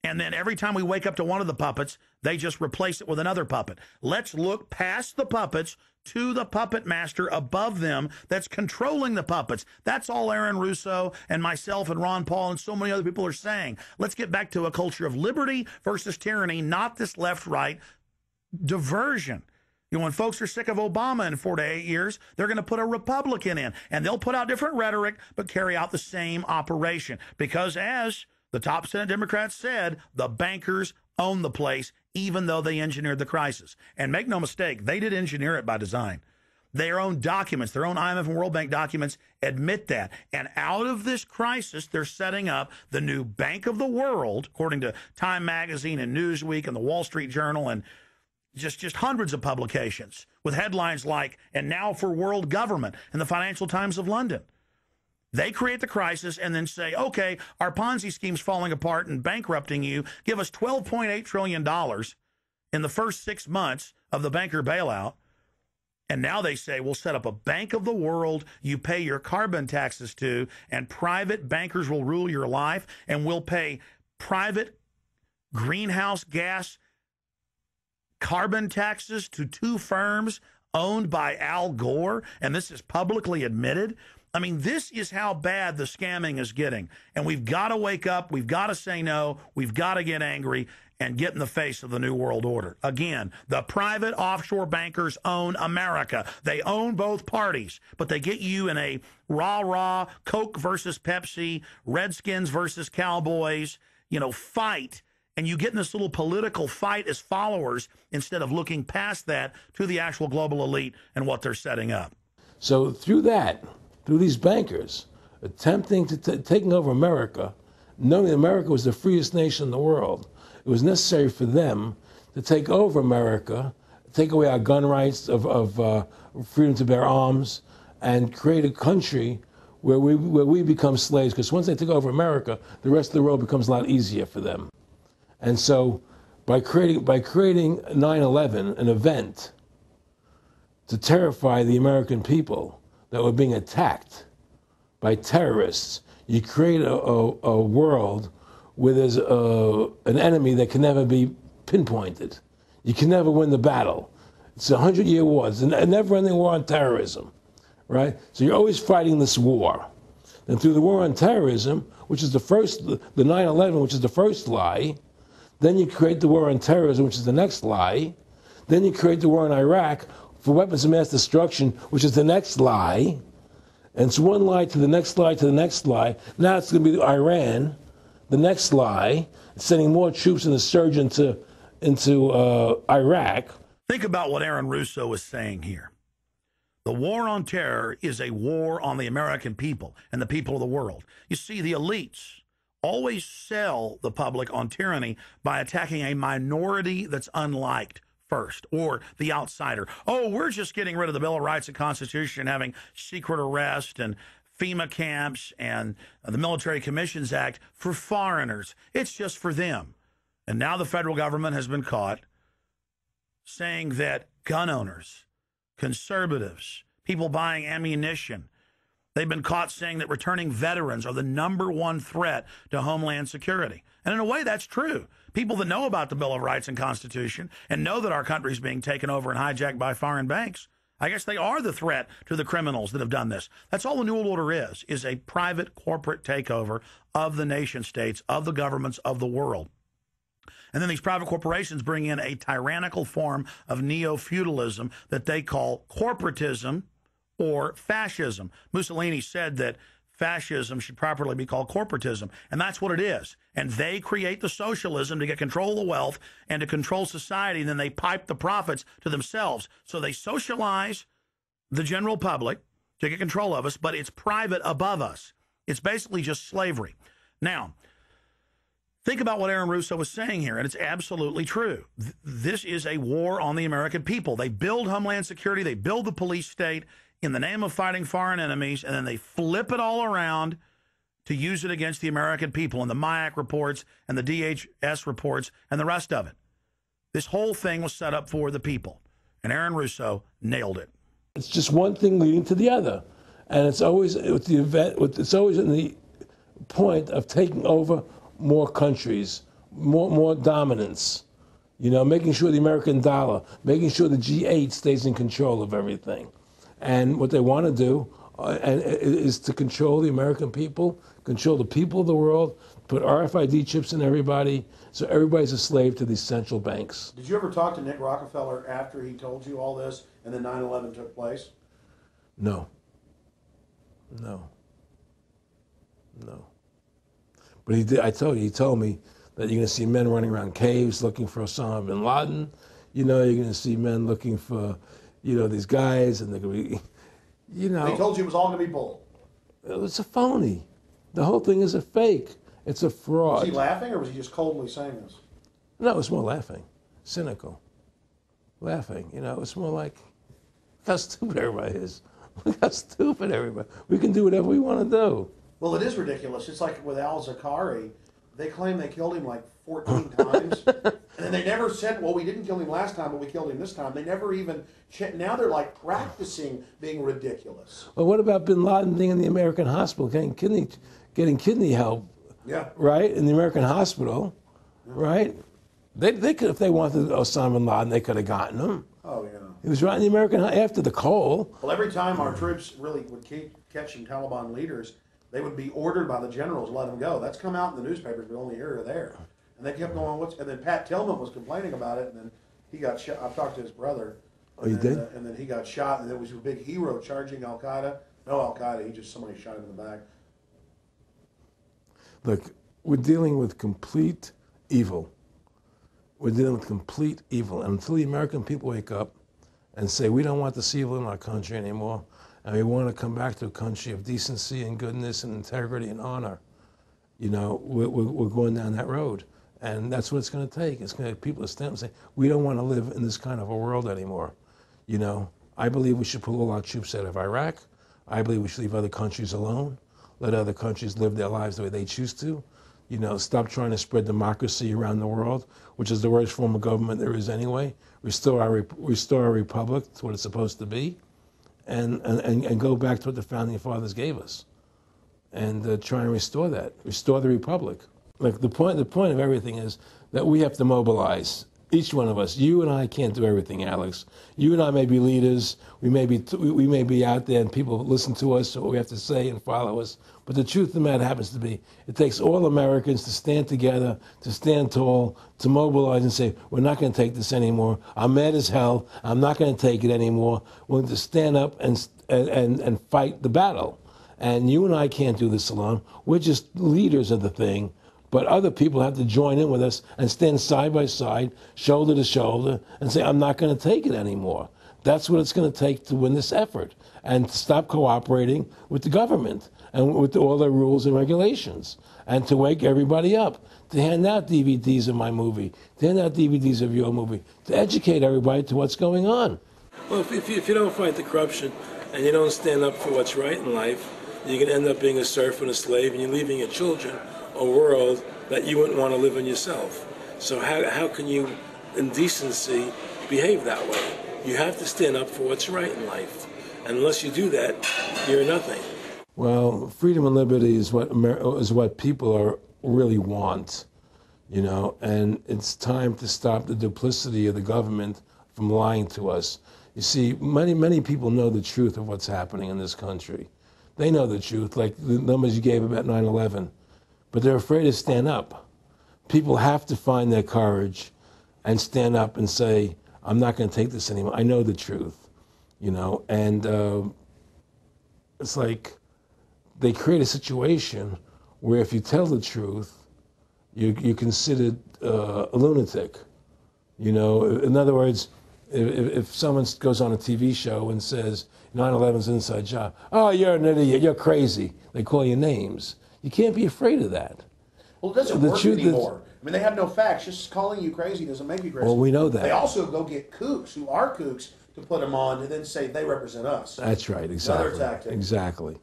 and then every time we wake up to one of the puppets, they just replace it with another puppet. Let's look past the puppets to the puppet master above them that's controlling the puppets. That's all Aaron Russo and myself and Ron Paul and so many other people are saying. Let's get back to a culture of liberty versus tyranny, not this left-right diversion. You know, when folks are sick of Obama in 4 to 8 years, they're going to put a Republican in, and they'll put out different rhetoric, but carry out the same operation. Because as the top Senate Democrats said, the bankers own the place, even though they engineered the crisis. And make no mistake, they did engineer it by design. Their own documents, their own IMF and World Bank documents admit that. And out of this crisis, they're setting up the new Bank of the World, according to Time Magazine and Newsweek and the Wall Street Journal and just hundreds of publications with headlines like, and now for world government, in the Financial Times of London. They create the crisis and then say, okay, our Ponzi scheme's falling apart and bankrupting you. Give us $12.8 trillion in the first 6 months of the banker bailout. And now they say, we'll set up a Bank of the World you pay your carbon taxes to, and private bankers will rule your life, and we'll pay private greenhouse gas carbon taxes to two firms owned by Al Gore, and this is publicly admitted. I mean, this is how bad the scamming is getting. And we've got to wake up. We've got to say no. We've got to get angry and get in the face of the New World Order. Again, the private offshore bankers own America. They own both parties, but they get you in a rah-rah, Coke versus Pepsi, Redskins versus Cowboys, fight. And you get in this little political fight as followers instead of looking past that to the actual global elite and what they're setting up. So through these bankers attempting to taking over America, knowing that America was the freest nation in the world, it was necessary for them to take over America, take away our gun rights of freedom to bear arms, and create a country where we become slaves. Because once they take over America, the rest of the world becomes a lot easier for them. And so, by creating 9/11, an event to terrify the American people that were being attacked by terrorists, you create a world where there's an enemy that can never be pinpointed. You can never win the battle. It's a 100-year war. It's a never-ending war on terrorism, right? So you're always fighting this war. And through the war on terrorism, which is the 9/11, which is the first lie, then you create the war on terrorism, which is the next lie. Then you create the war in Iraq for weapons of mass destruction, which is the next lie. And it's one lie to the next lie to the next lie. Now it's going to be Iran, the next lie, sending more troops and a surge into Iraq. Think about what Aaron Russo is saying here. The war on terror is a war on the American people and the people of the world. You see, the elites always sell the public on tyranny by attacking a minority that's unliked first, or the outsider. Oh, we're just getting rid of the Bill of Rights and Constitution, having secret arrest and FEMA camps and the Military Commissions Act for foreigners. It's just for them. And now the federal government has been caught saying that gun owners, conservatives, people buying ammunition, they've been caught saying that returning veterans are the #1 threat to Homeland Security. And in a way, that's true. People that know about the Bill of Rights and Constitution and know that our country is being taken over and hijacked by foreign banks, I guess they are the threat to the criminals that have done this. That's all the New World Order is a private corporate takeover of the nation states, of the governments of the world. And then these private corporations bring in a tyrannical form of neo-feudalism that they call corporatism or fascism. Mussolini said that fascism should properly be called corporatism. And that's what it is. And they create the socialism to get control of the wealth and to control society, and then they pipe the profits to themselves. So they socialize the general public to get control of us, but it's private above us. It's basically just slavery. Now, think about what Aaron Russo was saying here, and it's absolutely true. This is a war on the American people. They build Homeland Security, they build the police state in the name of fighting foreign enemies, and then they flip it all around to use it against the American people and the MIAC reports and the DHS reports and the rest of it. This whole thing was set up for the people, and Aaron Russo nailed it. It's just one thing leading to the other, and it's always with the event. It's always in the point of taking over more countries, more dominance. You know, making sure the American dollar, making sure the G8 stays in control of everything, and what they want to do is to control the American people, control the people of the world, put RFID chips in everybody, so everybody's a slave to these central banks. Did you ever talk to Nick Rockefeller after he told you all this and then 9/11 took place? No. No. No. But he did. He told me that you're going to see men running around caves looking for Osama bin Laden. You know, you're going to see men looking for, these guys, and they're going to be, He told you it was all going to be bull. It's a phony. The whole thing is a fake. It's a fraud. Was he laughing, or was he just coldly saying this? No, it was more laughing, cynical, laughing. It's more like, look how stupid everybody is. Look how stupid everybody. We can do whatever we want to do. Well, it is ridiculous. It's like with al-Zakari. They claim they killed him like 14 times. And then they never said, well, we didn't kill him last time, but we killed him this time. They never even now they're like practicing being ridiculous. Well, what about bin Laden being in the American hospital, getting kidney help? Yeah. Right? In the American hospital, right? They could, if they wanted Osama bin Laden, they could have gotten him. Oh, yeah. He was right in the American, after the coal. Well, every time our troops really would keep catching Taliban leaders, they would be ordered by the generals to let them go. That's come out in the newspapers, but only here or there. And they kept going, and then Pat Tillman was complaining about it, and then he got shot. I've talked to his brother. Oh, you did? And then he got shot, and there was a big hero charging Al-Qaeda. No Al-Qaeda, somebody shot him in the back. Look, we're dealing with complete evil. We're dealing with complete evil. And until the American people wake up and say, we don't want this evil in our country anymore, and we want to come back to a country of decency and goodness and integrity and honor, we're going down that road. And that's what it's going to take. It's going to take people to stand up and say, we don't want to live in this kind of a world anymore. I believe we should pull all our troops out of Iraq. I believe we should leave other countries alone. Let other countries live their lives the way they choose to. Stop trying to spread democracy around the world, which is the worst form of government there is anyway. Restore our republic to what it's supposed to be, and go back to what the founding fathers gave us, and try and restore that. Restore the republic. Like the point of everything is that we have to mobilize. Each one of us. You and I can't do everything, Alex. You and I may be leaders. We may be out there, and people listen to us, what we have to say, and follow us. But the truth of the matter happens to be, it takes all Americans to stand together, to stand tall, to mobilize and say, we're not going to take this anymore. I'm mad as hell. I'm not going to take it anymore. We're going to stand up and fight the battle. And you and I can't do this alone. We're just leaders of the thing. But other people have to join in with us and stand side by side, shoulder to shoulder, and say, I'm not going to take it anymore. That's what it's going to take to win this effort, and to stop cooperating with the government and with all their rules and regulations, and to wake everybody up, to hand out DVDs of my movie, to hand out DVDs of your movie, to educate everybody to what's going on. Well, if you don't fight the corruption and you don't stand up for what's right in life, you're going to end up being a serf and a slave, and you're leaving your children a world that you wouldn't want to live in yourself. So how can you, in decency, behave that way? You have to stand up for what's right in life. And unless you do that, you're nothing. Well, freedom and liberty is what people really want, and it's time to stop the duplicity of the government from lying to us. You see, many people know the truth of what's happening in this country. They know the truth, like the numbers you gave about 9/11. But they're afraid to stand up. People have to find their courage and stand up and say, I'm not going to take this anymore. I know the truth, and it's like they create a situation where if you tell the truth, you're considered a lunatic. You know, in other words, if someone goes on a TV show and says 9/11's an inside job, oh, you're an idiot, you're crazy. They call you names. You can't be afraid of that. Well, it doesn't work anymore. I mean, they have no facts. Just calling you crazy doesn't make you crazy. Well, we know that. They also go get kooks who are kooks to put them on and then say they represent us. That's right, exactly. Another tactic.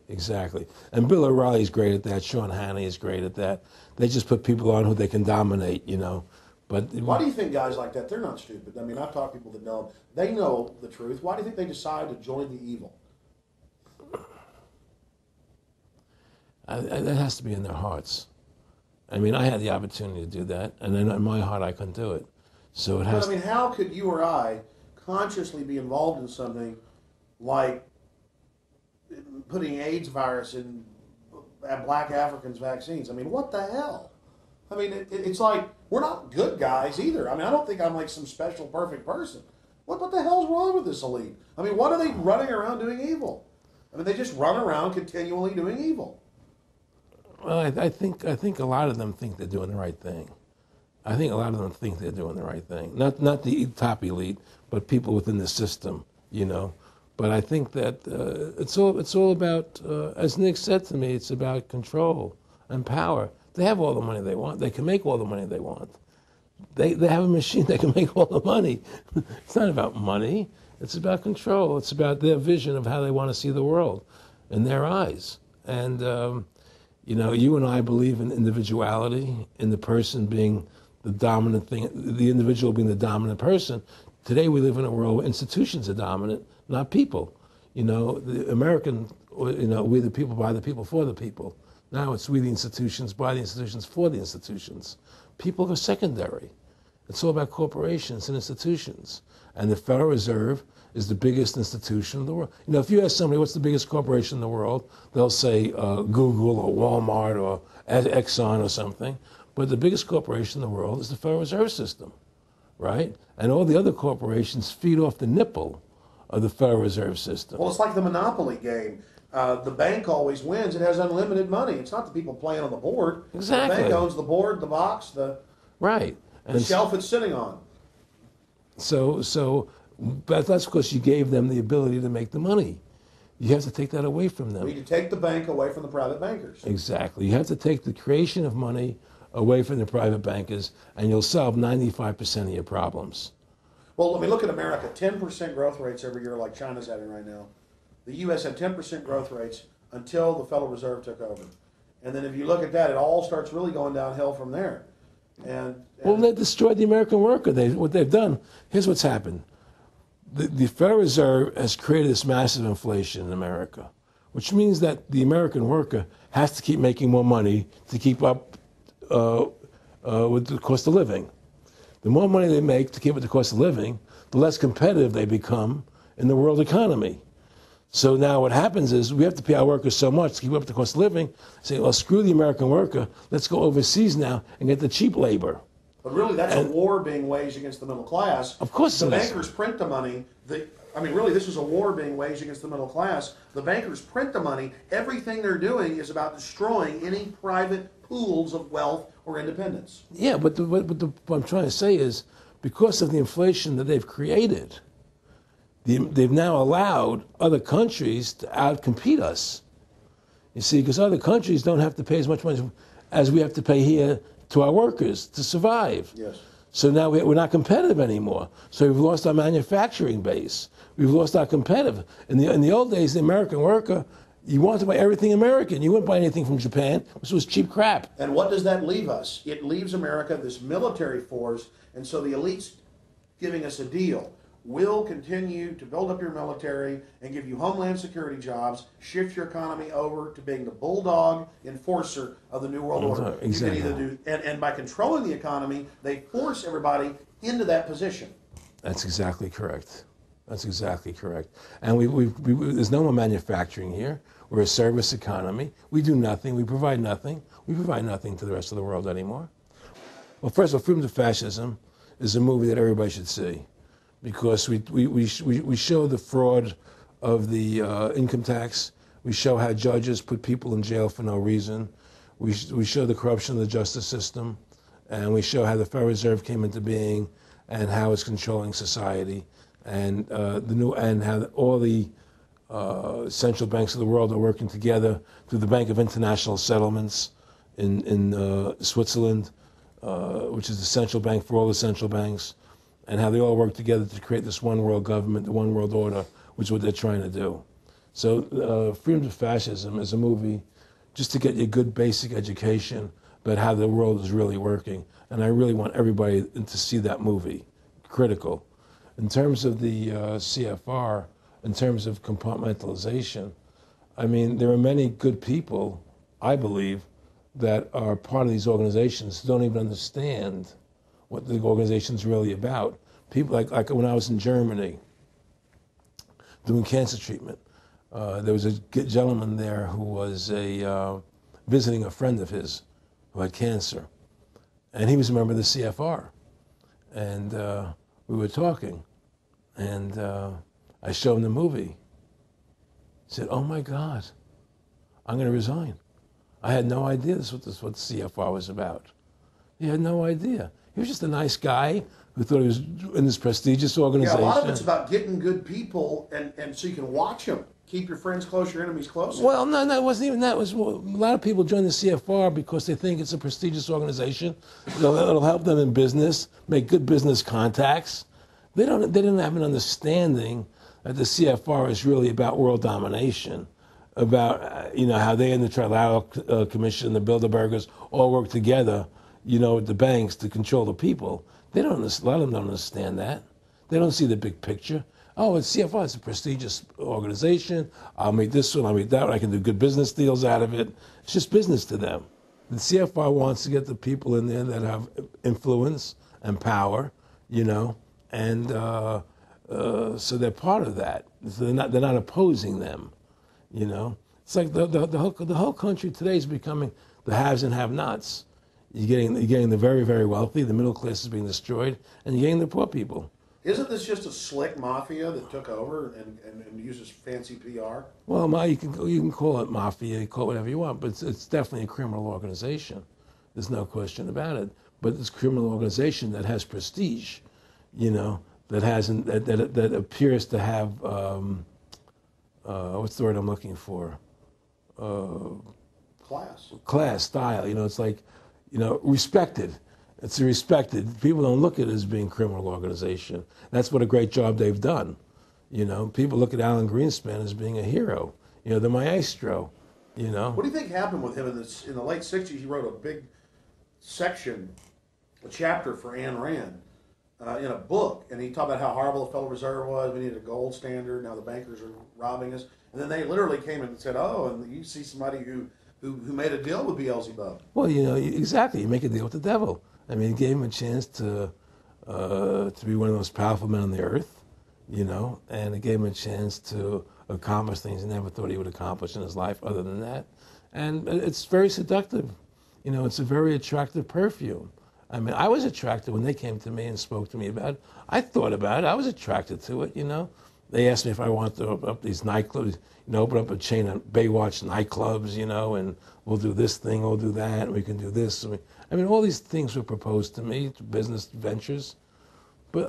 Exactly. And Bill O'Reilly's great at that. Sean Hannity is great at that. They just put people on who they can dominate, you know. But why do you think guys like that, they're not stupid? I mean, I've talked to people that know, they know the truth. Why do you think they decide to join the evil? That has to be in their hearts. I mean, I had the opportunity to do that, and then in my heart I couldn't do it. So it has. But I mean, how could you or I consciously be involved in something like putting AIDS virus in black Africans' vaccines? I mean, what the hell? I mean, it's like, we're not good guys either. I mean, I don't think I'm like some special perfect person. What the hell's wrong with this elite? I mean, what are they running around doing evil? I mean, they just run around continually doing evil. Well, I think a lot of them think they're doing the right thing. I think a lot of them think they're doing the right thing. Not the top elite, but people within the system, you know. But I think that it's all about, as Nick said to me, it's about control and power. They have all the money they want. They can make all the money they want. They have a machine that can make all the money. It's not about money. It's about control. It's about their vision of how they want to see the world in their eyes. And, you know, you and I believe in individuality, in the person being the dominant thing, the individual being the dominant person. Today we live in a world where institutions are dominant, not people. You know, the American, you know, we the people, by the people, for the people. Now it's we the institutions, by the institutions, for the institutions. People are secondary. It's all about corporations and institutions. And the Federal Reserve is the biggest institution in the world. You know, if you ask somebody what's the biggest corporation in the world, they'll say Google or Walmart or Exxon or something. But the biggest corporation in the world is the Federal Reserve System, right? And all the other corporations feed off the nipple of the Federal Reserve System. Well, it's like the Monopoly game. The bank always wins. It has unlimited money. It's not the people playing on the board. Exactly. The bank owns the board, the box, the shelf it's sitting on. But that's because you gave them the ability to make the money. You have to take that away from them. We need to take the bank away from the private bankers. Exactly. You have to take the creation of money away from the private bankers, and you'll solve 95% of your problems. Well, let me look at America. 10% growth rates every year like China's having right now. The U.S. had 10% growth rates until the Federal Reserve took over. And then if you look at that, it all starts really going downhill from there. Well, they destroyed the American worker. What they've done, here's what's happened. The Federal Reserve has created this massive inflation in America, which means that the American worker has to keep making more money to keep up with the cost of living. The more money they make to keep up with the cost of living, the less competitive they become in the world economy. So now what happens is we have to pay our workers so much to keep up with the cost of living, say, well, screw the American worker, let's go overseas now and get the cheap labor. But really, that's a war being waged against the middle class. Of course the bankers print the money. Really, this is a war being waged against the middle class. The bankers print the money. Everything they're doing is about destroying any private pools of wealth or independence. Yeah, but what I'm trying to say is, because of the inflation that they've created, they've now allowed other countries to outcompete us. You see, because other countries don't have to pay as much money as we have to pay here to our workers to survive. Yes. So now we're not competitive anymore. So we've lost our manufacturing base. We've lost our competitive. In the old days, the American worker, you wanted to buy everything American. You wouldn't buy anything from Japan, which was cheap crap. And what does that leave us? It leaves America this military force, and so the elite's giving us a deal. We'll continue to build up your military and give you homeland security jobs, shift your economy over to being the bulldog enforcer of the New World Order. Exactly. You can either do, and by controlling the economy, they force everybody into that position. That's exactly correct. That's exactly correct. And there's no more manufacturing here. We're a service economy. We do nothing. We provide nothing. We provide nothing to the rest of the world anymore. Well, first of all, Freedom to Fascism is a movie that everybody should see, because we show the fraud of the income tax. We show how judges put people in jail for no reason. We show the corruption of the justice system, and we show how the Federal Reserve came into being and how it's controlling society, and how all the central banks of the world are working together through the Bank of International Settlements in Switzerland, which is the central bank for all the central banks, and how they all work together to create this one world government, the one world order, which is what they're trying to do. So Freedom to Fascism is a movie just to get you a good basic education about how the world is really working. And I really want everybody to see that movie, critical. In terms of the CFR, in terms of compartmentalization, I mean, there are many good people, I believe, that are part of these organizations who don't even understand what the organization's really about. People like when I was in Germany doing cancer treatment, there was a gentleman there who was visiting a friend of his who had cancer. And he was a member of the CFR. And we were talking. And I showed him the movie. He said, "Oh my God, I'm going to resign." I had no idea this was what the CFR was about. He had no idea. He was just a nice guy who thought he was in this prestigious organization. Yeah, a lot of it's about getting good people, and so you can watch them. Keep your friends close, your enemies closer. Well, no, it wasn't even that. It was, a lot of people join the CFR because they think it's a prestigious organization. It'll help them in business, make good business contacts. They didn't have an understanding that the CFR is really about world domination, about how they and the Trilateral Commission, the Bilderbergers all work together, with the banks to control the people. A lot of them don't understand that. They don't see the big picture. Oh, it's CFR, it's a prestigious organization. I'll meet this one, I'll meet that one. I can do good business deals out of it. It's just business to them. The CFR wants to get the people in there that have influence and power, and so they're part of that. So they're not opposing them, It's like the whole country today is becoming the haves and have-nots. You're getting the very, very wealthy, the middle class is being destroyed, and you're getting the poor people. Isn't this just a slick mafia that took over and uses fancy PR? Well, you can call it mafia, you call it whatever you want, but it's definitely a criminal organization. There's no question about it. But it's a criminal organization that has prestige, that appears to have what's the word I'm looking for? Class, style. It's like, respected. It's respected. People don't look at it as being a criminal organization. That's what a great job they've done. People look at Alan Greenspan as being a hero. The maestro. What do you think happened with him in the late '60s? He wrote a big section, a chapter for Ayn Rand in a book, and he talked about how horrible the Federal Reserve was. We needed a gold standard. Now the bankers are robbing us. And then they literally came in and said, "Oh, and you see somebody who made a deal with Beelzebub." Well, exactly. You make a deal with the devil. I mean, it gave him a chance to be one of the most powerful men on the earth, and it gave him a chance to accomplish things he never thought he would accomplish in his life other than that. And it's very seductive. It's a very attractive perfume. I mean, I was attracted when they came to me and spoke to me about it. I thought about it. I was attracted to it, They asked me if I wanted to open up these nightclubs, open up a chain of Baywatch nightclubs, and we'll do this thing, we'll do that, and we can do this. All these things were proposed to me, business ventures. But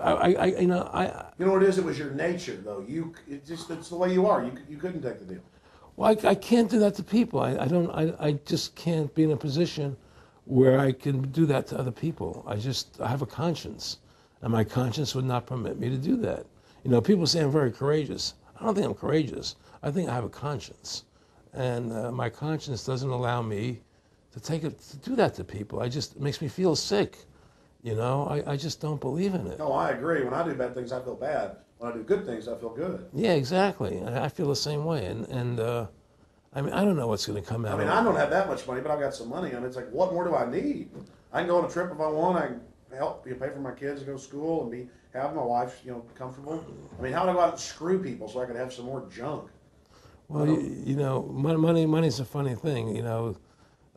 You know what it is? It was your nature, though. It's the way you are. You couldn't take the deal. Well, I can't do that to people. I just can't be in a position where I can do that to other people. I have a conscience, and my conscience would not permit me to do that. People say I'm very courageous. I don't think I'm courageous. I think I have a conscience, and my conscience doesn't allow me to do that to people. It makes me feel sick. I just don't believe in it. No, I agree. When I do bad things, I feel bad. When I do good things, I feel good. Yeah, exactly. I feel the same way. And I don't know what's going to come out. I don't have that much money, but I've got some money, and it's like, what more do I need? I can go on a trip if I want. I can help pay for my kids to go to school and have my wife, comfortable. How do I go out and screw people so I can have some more junk? Well, money's a funny thing.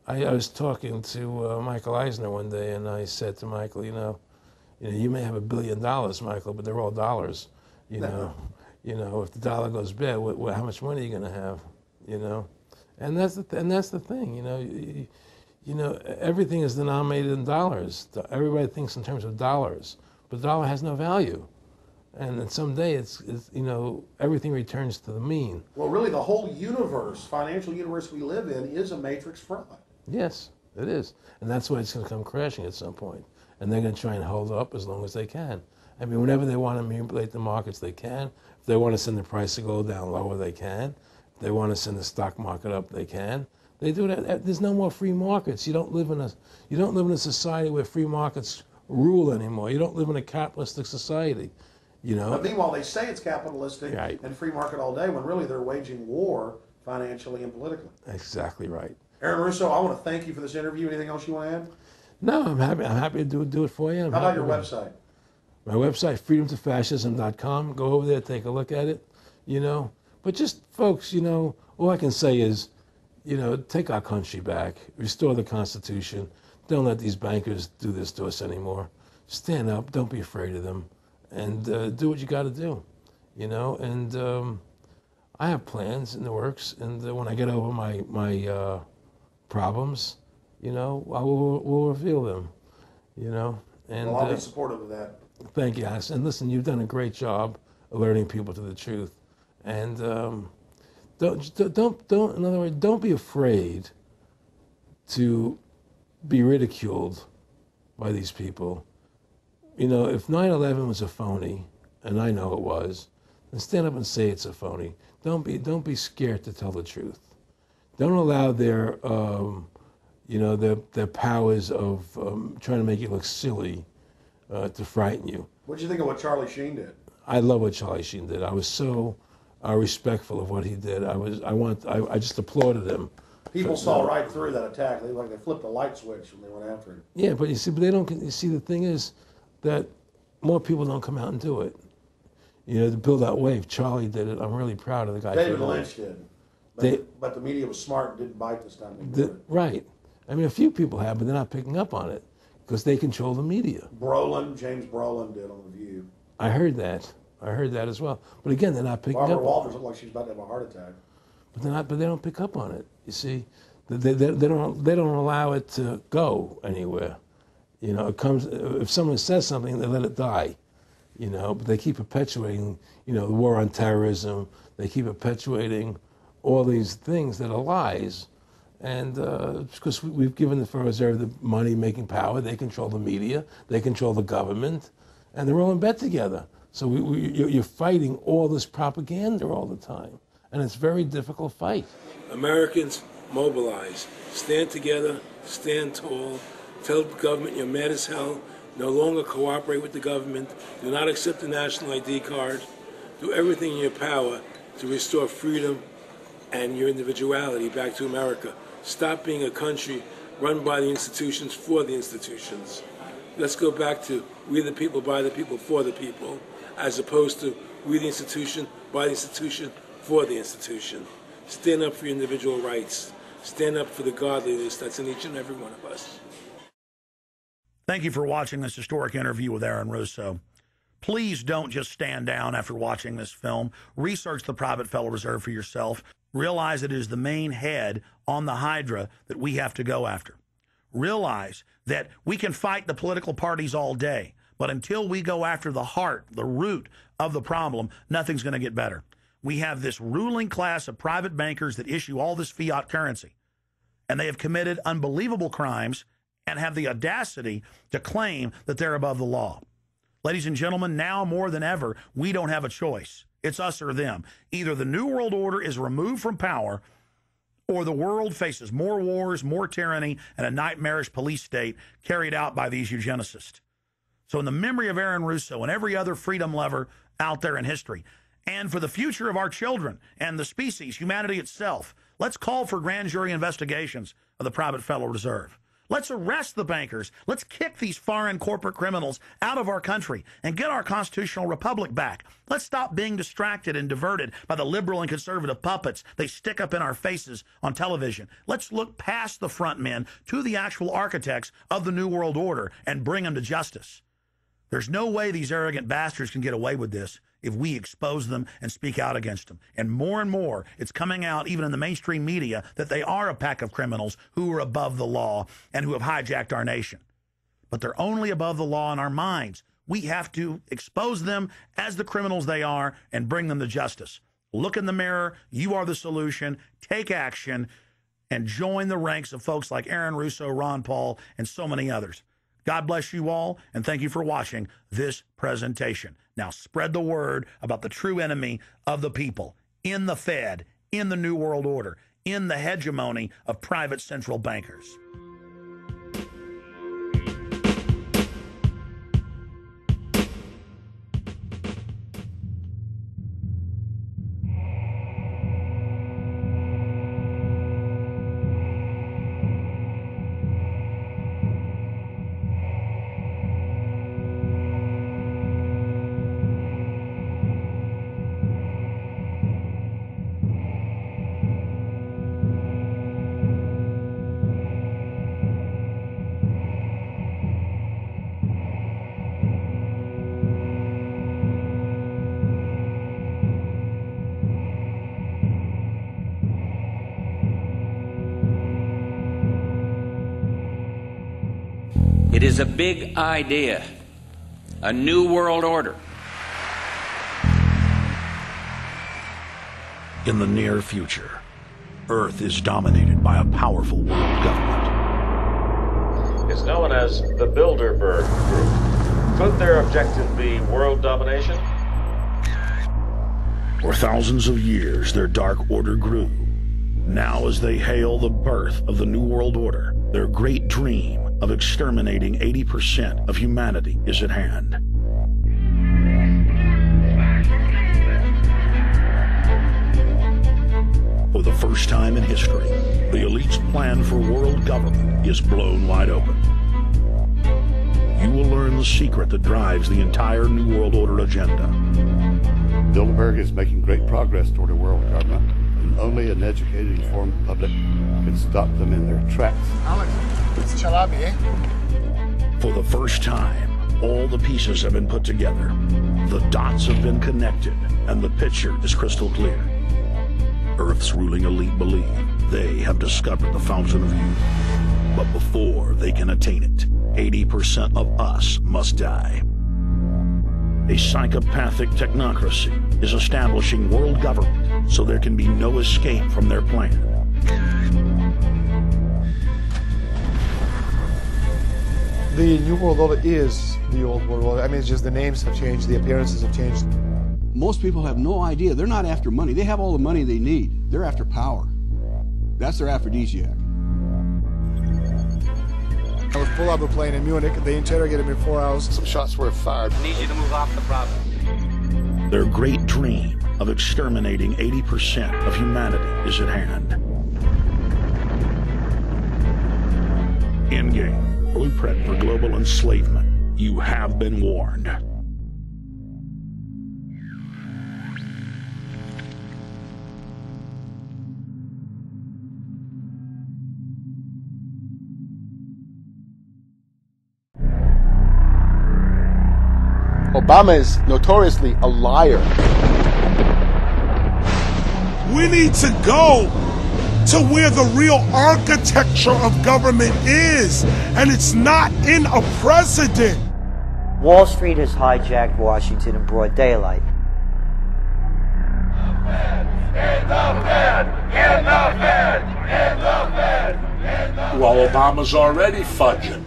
I was talking to Michael Eisner one day, and I said to Michael, you may have $1 billion, Michael, but they're all dollars. If the dollar goes bad, how much money are you going to have? you know, and that's the thing, you know. You know, everything is denominated in dollars. Everybody thinks in terms of dollars, but the dollar has no value. And then someday it's you know, everything returns to the mean. Well, really, the whole universe, financial universe we live in, is a matrix fraud. Yes, it is. And that's why it's going to come crashing at some point. And they're going to try and hold up as long as they can. I mean, whenever they want to manipulate the markets, they can. If they want to send the price of gold down lower, they can. If they want to send the stock market up, they can. They do that. There's no more free markets. You don't live in a society where free markets rule anymore. You don't live in a capitalistic society, you know. But meanwhile, they say it's capitalistic Right. and free market all day, when really they're waging war financially and politically. Exactly right. Aaron Russo, I want to thank you for this interview. Anything else you want to add? No, I'm happy to do it for you. How about your website? My website, freedomtofascism.com. Go over there, take a look at it, you know. But just, folks, you know, all I can say is, you know, take our country back, restore the Constitution. Don't let these bankers do this to us anymore. Stand up, don't be afraid of them, and do what you got to do, you know. And I have plans in the works, and when I get over my problems, you know, we'll reveal them, you know. And Well, I'll be supportive of that. thank you, Alice. And listen, you've done a great job alerting people to the truth. And don't, in other words, don't be afraid to be ridiculed by these people. You know, if 9/11 was a phony, and I know it was, then stand up and say it's a phony. Don't be scared to tell the truth. Don't allow their you know, their powers of trying to make you look silly to frighten you. What did you think of what Charlie Sheen did? I love what Charlie Sheen did. I was so respectful of what he did. I just applauded him. People saw right through that attack. They flipped a light switch when they went after him. Yeah, but they don't. You see, the thing is that more people don't come out and do it. You know, to build that wave. Charlie did it. I'm really proud of the guy. David Lynch did. But the media was smart and didn't bite this time. Right. I mean, a few people have, but they're not picking up on it because they control the media. James Brolin did on The View. I heard that as well. But again, they're not picking Barbara up. Walters looked like she's about to have a heart attack. But they're not. But they don't pick up on it. You see, they don't allow it to go anywhere. You know, it comes if someone says something, they let it die. You know, but they keep perpetuating. You know, the war on terrorism. They keep perpetuating all these things that are lies. And because we've given the Federal Reserve the money-making power, they control the media, they control the government, and they're all in bed together. So you're fighting all this propaganda all the time, and it's a very difficult fight. Americans, mobilize. Stand together, stand tall. Tell the government you're mad as hell. No longer cooperate with the government. Do not accept the national ID card. Do everything in your power to restore freedom and your individuality back to America. Stop being a country run by the institutions for the institutions. Let's go back to we the people, by the people, for the people, as opposed to we the institution, by the institution, for the institution. Stand up for your individual rights. Stand up for the godliness that's in each and every one of us. Thank you for watching this historic interview with Aaron Russo. Please don't just stand down after watching this film. Research the private Federal Reserve for yourself. Realize it is the main head on the Hydra that we have to go after. Realize that we can fight the political parties all day, but until we go after the heart, the root of the problem, nothing's going to get better. We have this ruling class of private bankers that issue all this fiat currency, and they have committed unbelievable crimes and have the audacity to claim that they're above the law. Ladies and gentlemen, now more than ever, we don't have a choice. It's us or them. Either the New World Order is removed from power, or the world faces more wars, more tyranny, and a nightmarish police state carried out by these eugenicists. So in the memory of Aaron Russo and every other freedom lover out there in history, and for the future of our children and the species, humanity itself, let's call for grand jury investigations of the private Federal Reserve. Let's arrest the bankers. Let's kick these foreign corporate criminals out of our country and get our constitutional republic back. Let's stop being distracted and diverted by the liberal and conservative puppets they stick up in our faces on television. Let's look past the front men to the actual architects of the New World Order and bring them to justice. There's no way these arrogant bastards can get away with this if we expose them and speak out against them. And more, it's coming out even in the mainstream media that they are a pack of criminals who are above the law and who have hijacked our nation. But they're only above the law in our minds. We have to expose them as the criminals they are and bring them to justice. Look in the mirror. You are the solution. Take action and join the ranks of folks like Aaron Russo, Ron Paul, and so many others. God bless you all, and thank you for watching this presentation. Now spread the word about the true enemy of the people in the Fed, in the New World Order, in the hegemony of private central bankers. It is a big idea, a new world order. In the near future, Earth is dominated by a powerful world government. It's known as the Bilderberg Group. Could their objective be world domination? For thousands of years, their dark order grew. Now, as they hail the birth of the New World Order, their great dream of exterminating 80% of humanity is at hand. For the first time in history, the elite's plan for world government is blown wide open. You will learn the secret that drives the entire New World Order agenda. Bilderberg is making great progress toward a world government, and only an educated, informed public can stop them in their tracks. Alex, it's Chalabi, eh? For the first time, all the pieces have been put together. The dots have been connected, and the picture is crystal clear. Earth's ruling elite believe they have discovered the fountain of youth. But before they can attain it, 80% of us must die. A psychopathic technocracy is establishing world government so there can be no escape from their plan. The New World Order is the old world order. I mean, it's just the names have changed, the appearances have changed. Most people have no idea. They're not after money. They have all the money they need. They're after power. That's their aphrodisiac. I was pulled out of a plane in Munich. They interrogated me 4 hours. Some shots were fired. I need you to move off the property. Their great dream of exterminating 80% of humanity is at hand. Endgame. Blueprint for global enslavement. You have been warned. Obama is notoriously a liar. We need to go to where the real architecture of government is, and it's not in a president. Wall Street has hijacked Washington in broad daylight. Well, Obama's already fudging.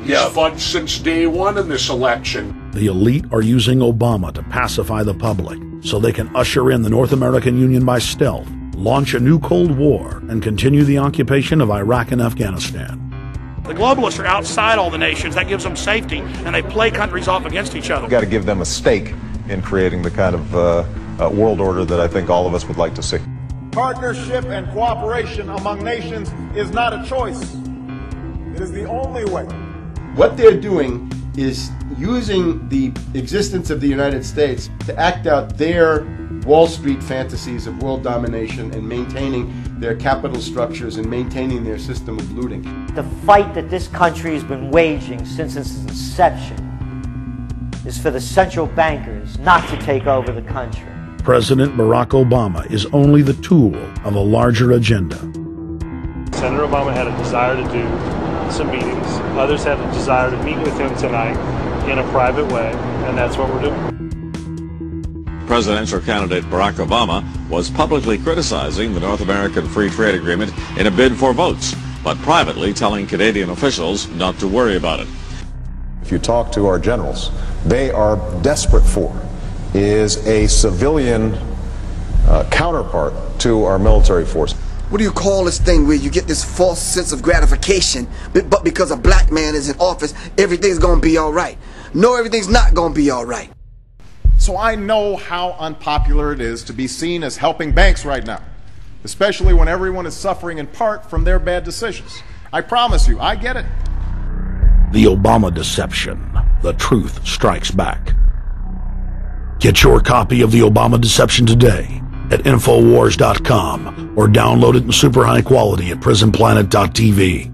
He's fudged since day one in this election. The elite are using Obama to pacify the public so they can usher in the North American Union by stealth, launch a new Cold War, and continue the occupation of Iraq and Afghanistan. The globalists are outside all the nations. That gives them safety, and they play countries off against each other. We've got to give them a stake in creating the kind of world order that I think all of us would like to see. Partnership and cooperation among nations is not a choice. It is the only way. What they're doing is using the existence of the United States to act out their Wall Street fantasies of world domination and maintaining their capital structures and maintaining their system of looting. The fight that this country has been waging since its inception is for the central bankers not to take over the country. President Barack Obama is only the tool of a larger agenda. Senator Obama had a desire to do some meetings. Others had a desire to meet with him tonight in a private way, and that's what we're doing. Presidential candidate Barack Obama was publicly criticizing the North American Free Trade Agreement in a bid for votes, but privately telling Canadian officials not to worry about it. If you talk to our generals, they are desperate for is a civilian counterpart to our military force. What do you call this thing where you get this false sense of gratification, but because a black man is in office, everything's gonna be all right? No, everything's not gonna be all right. So I know how unpopular it is to be seen as helping banks right now, especially when everyone is suffering in part from their bad decisions. I promise you, I get it. The Obama deception. The truth strikes back. Get your copy of The Obama Deception today at Infowars.com or download it in super high quality at prisonplanet.tv.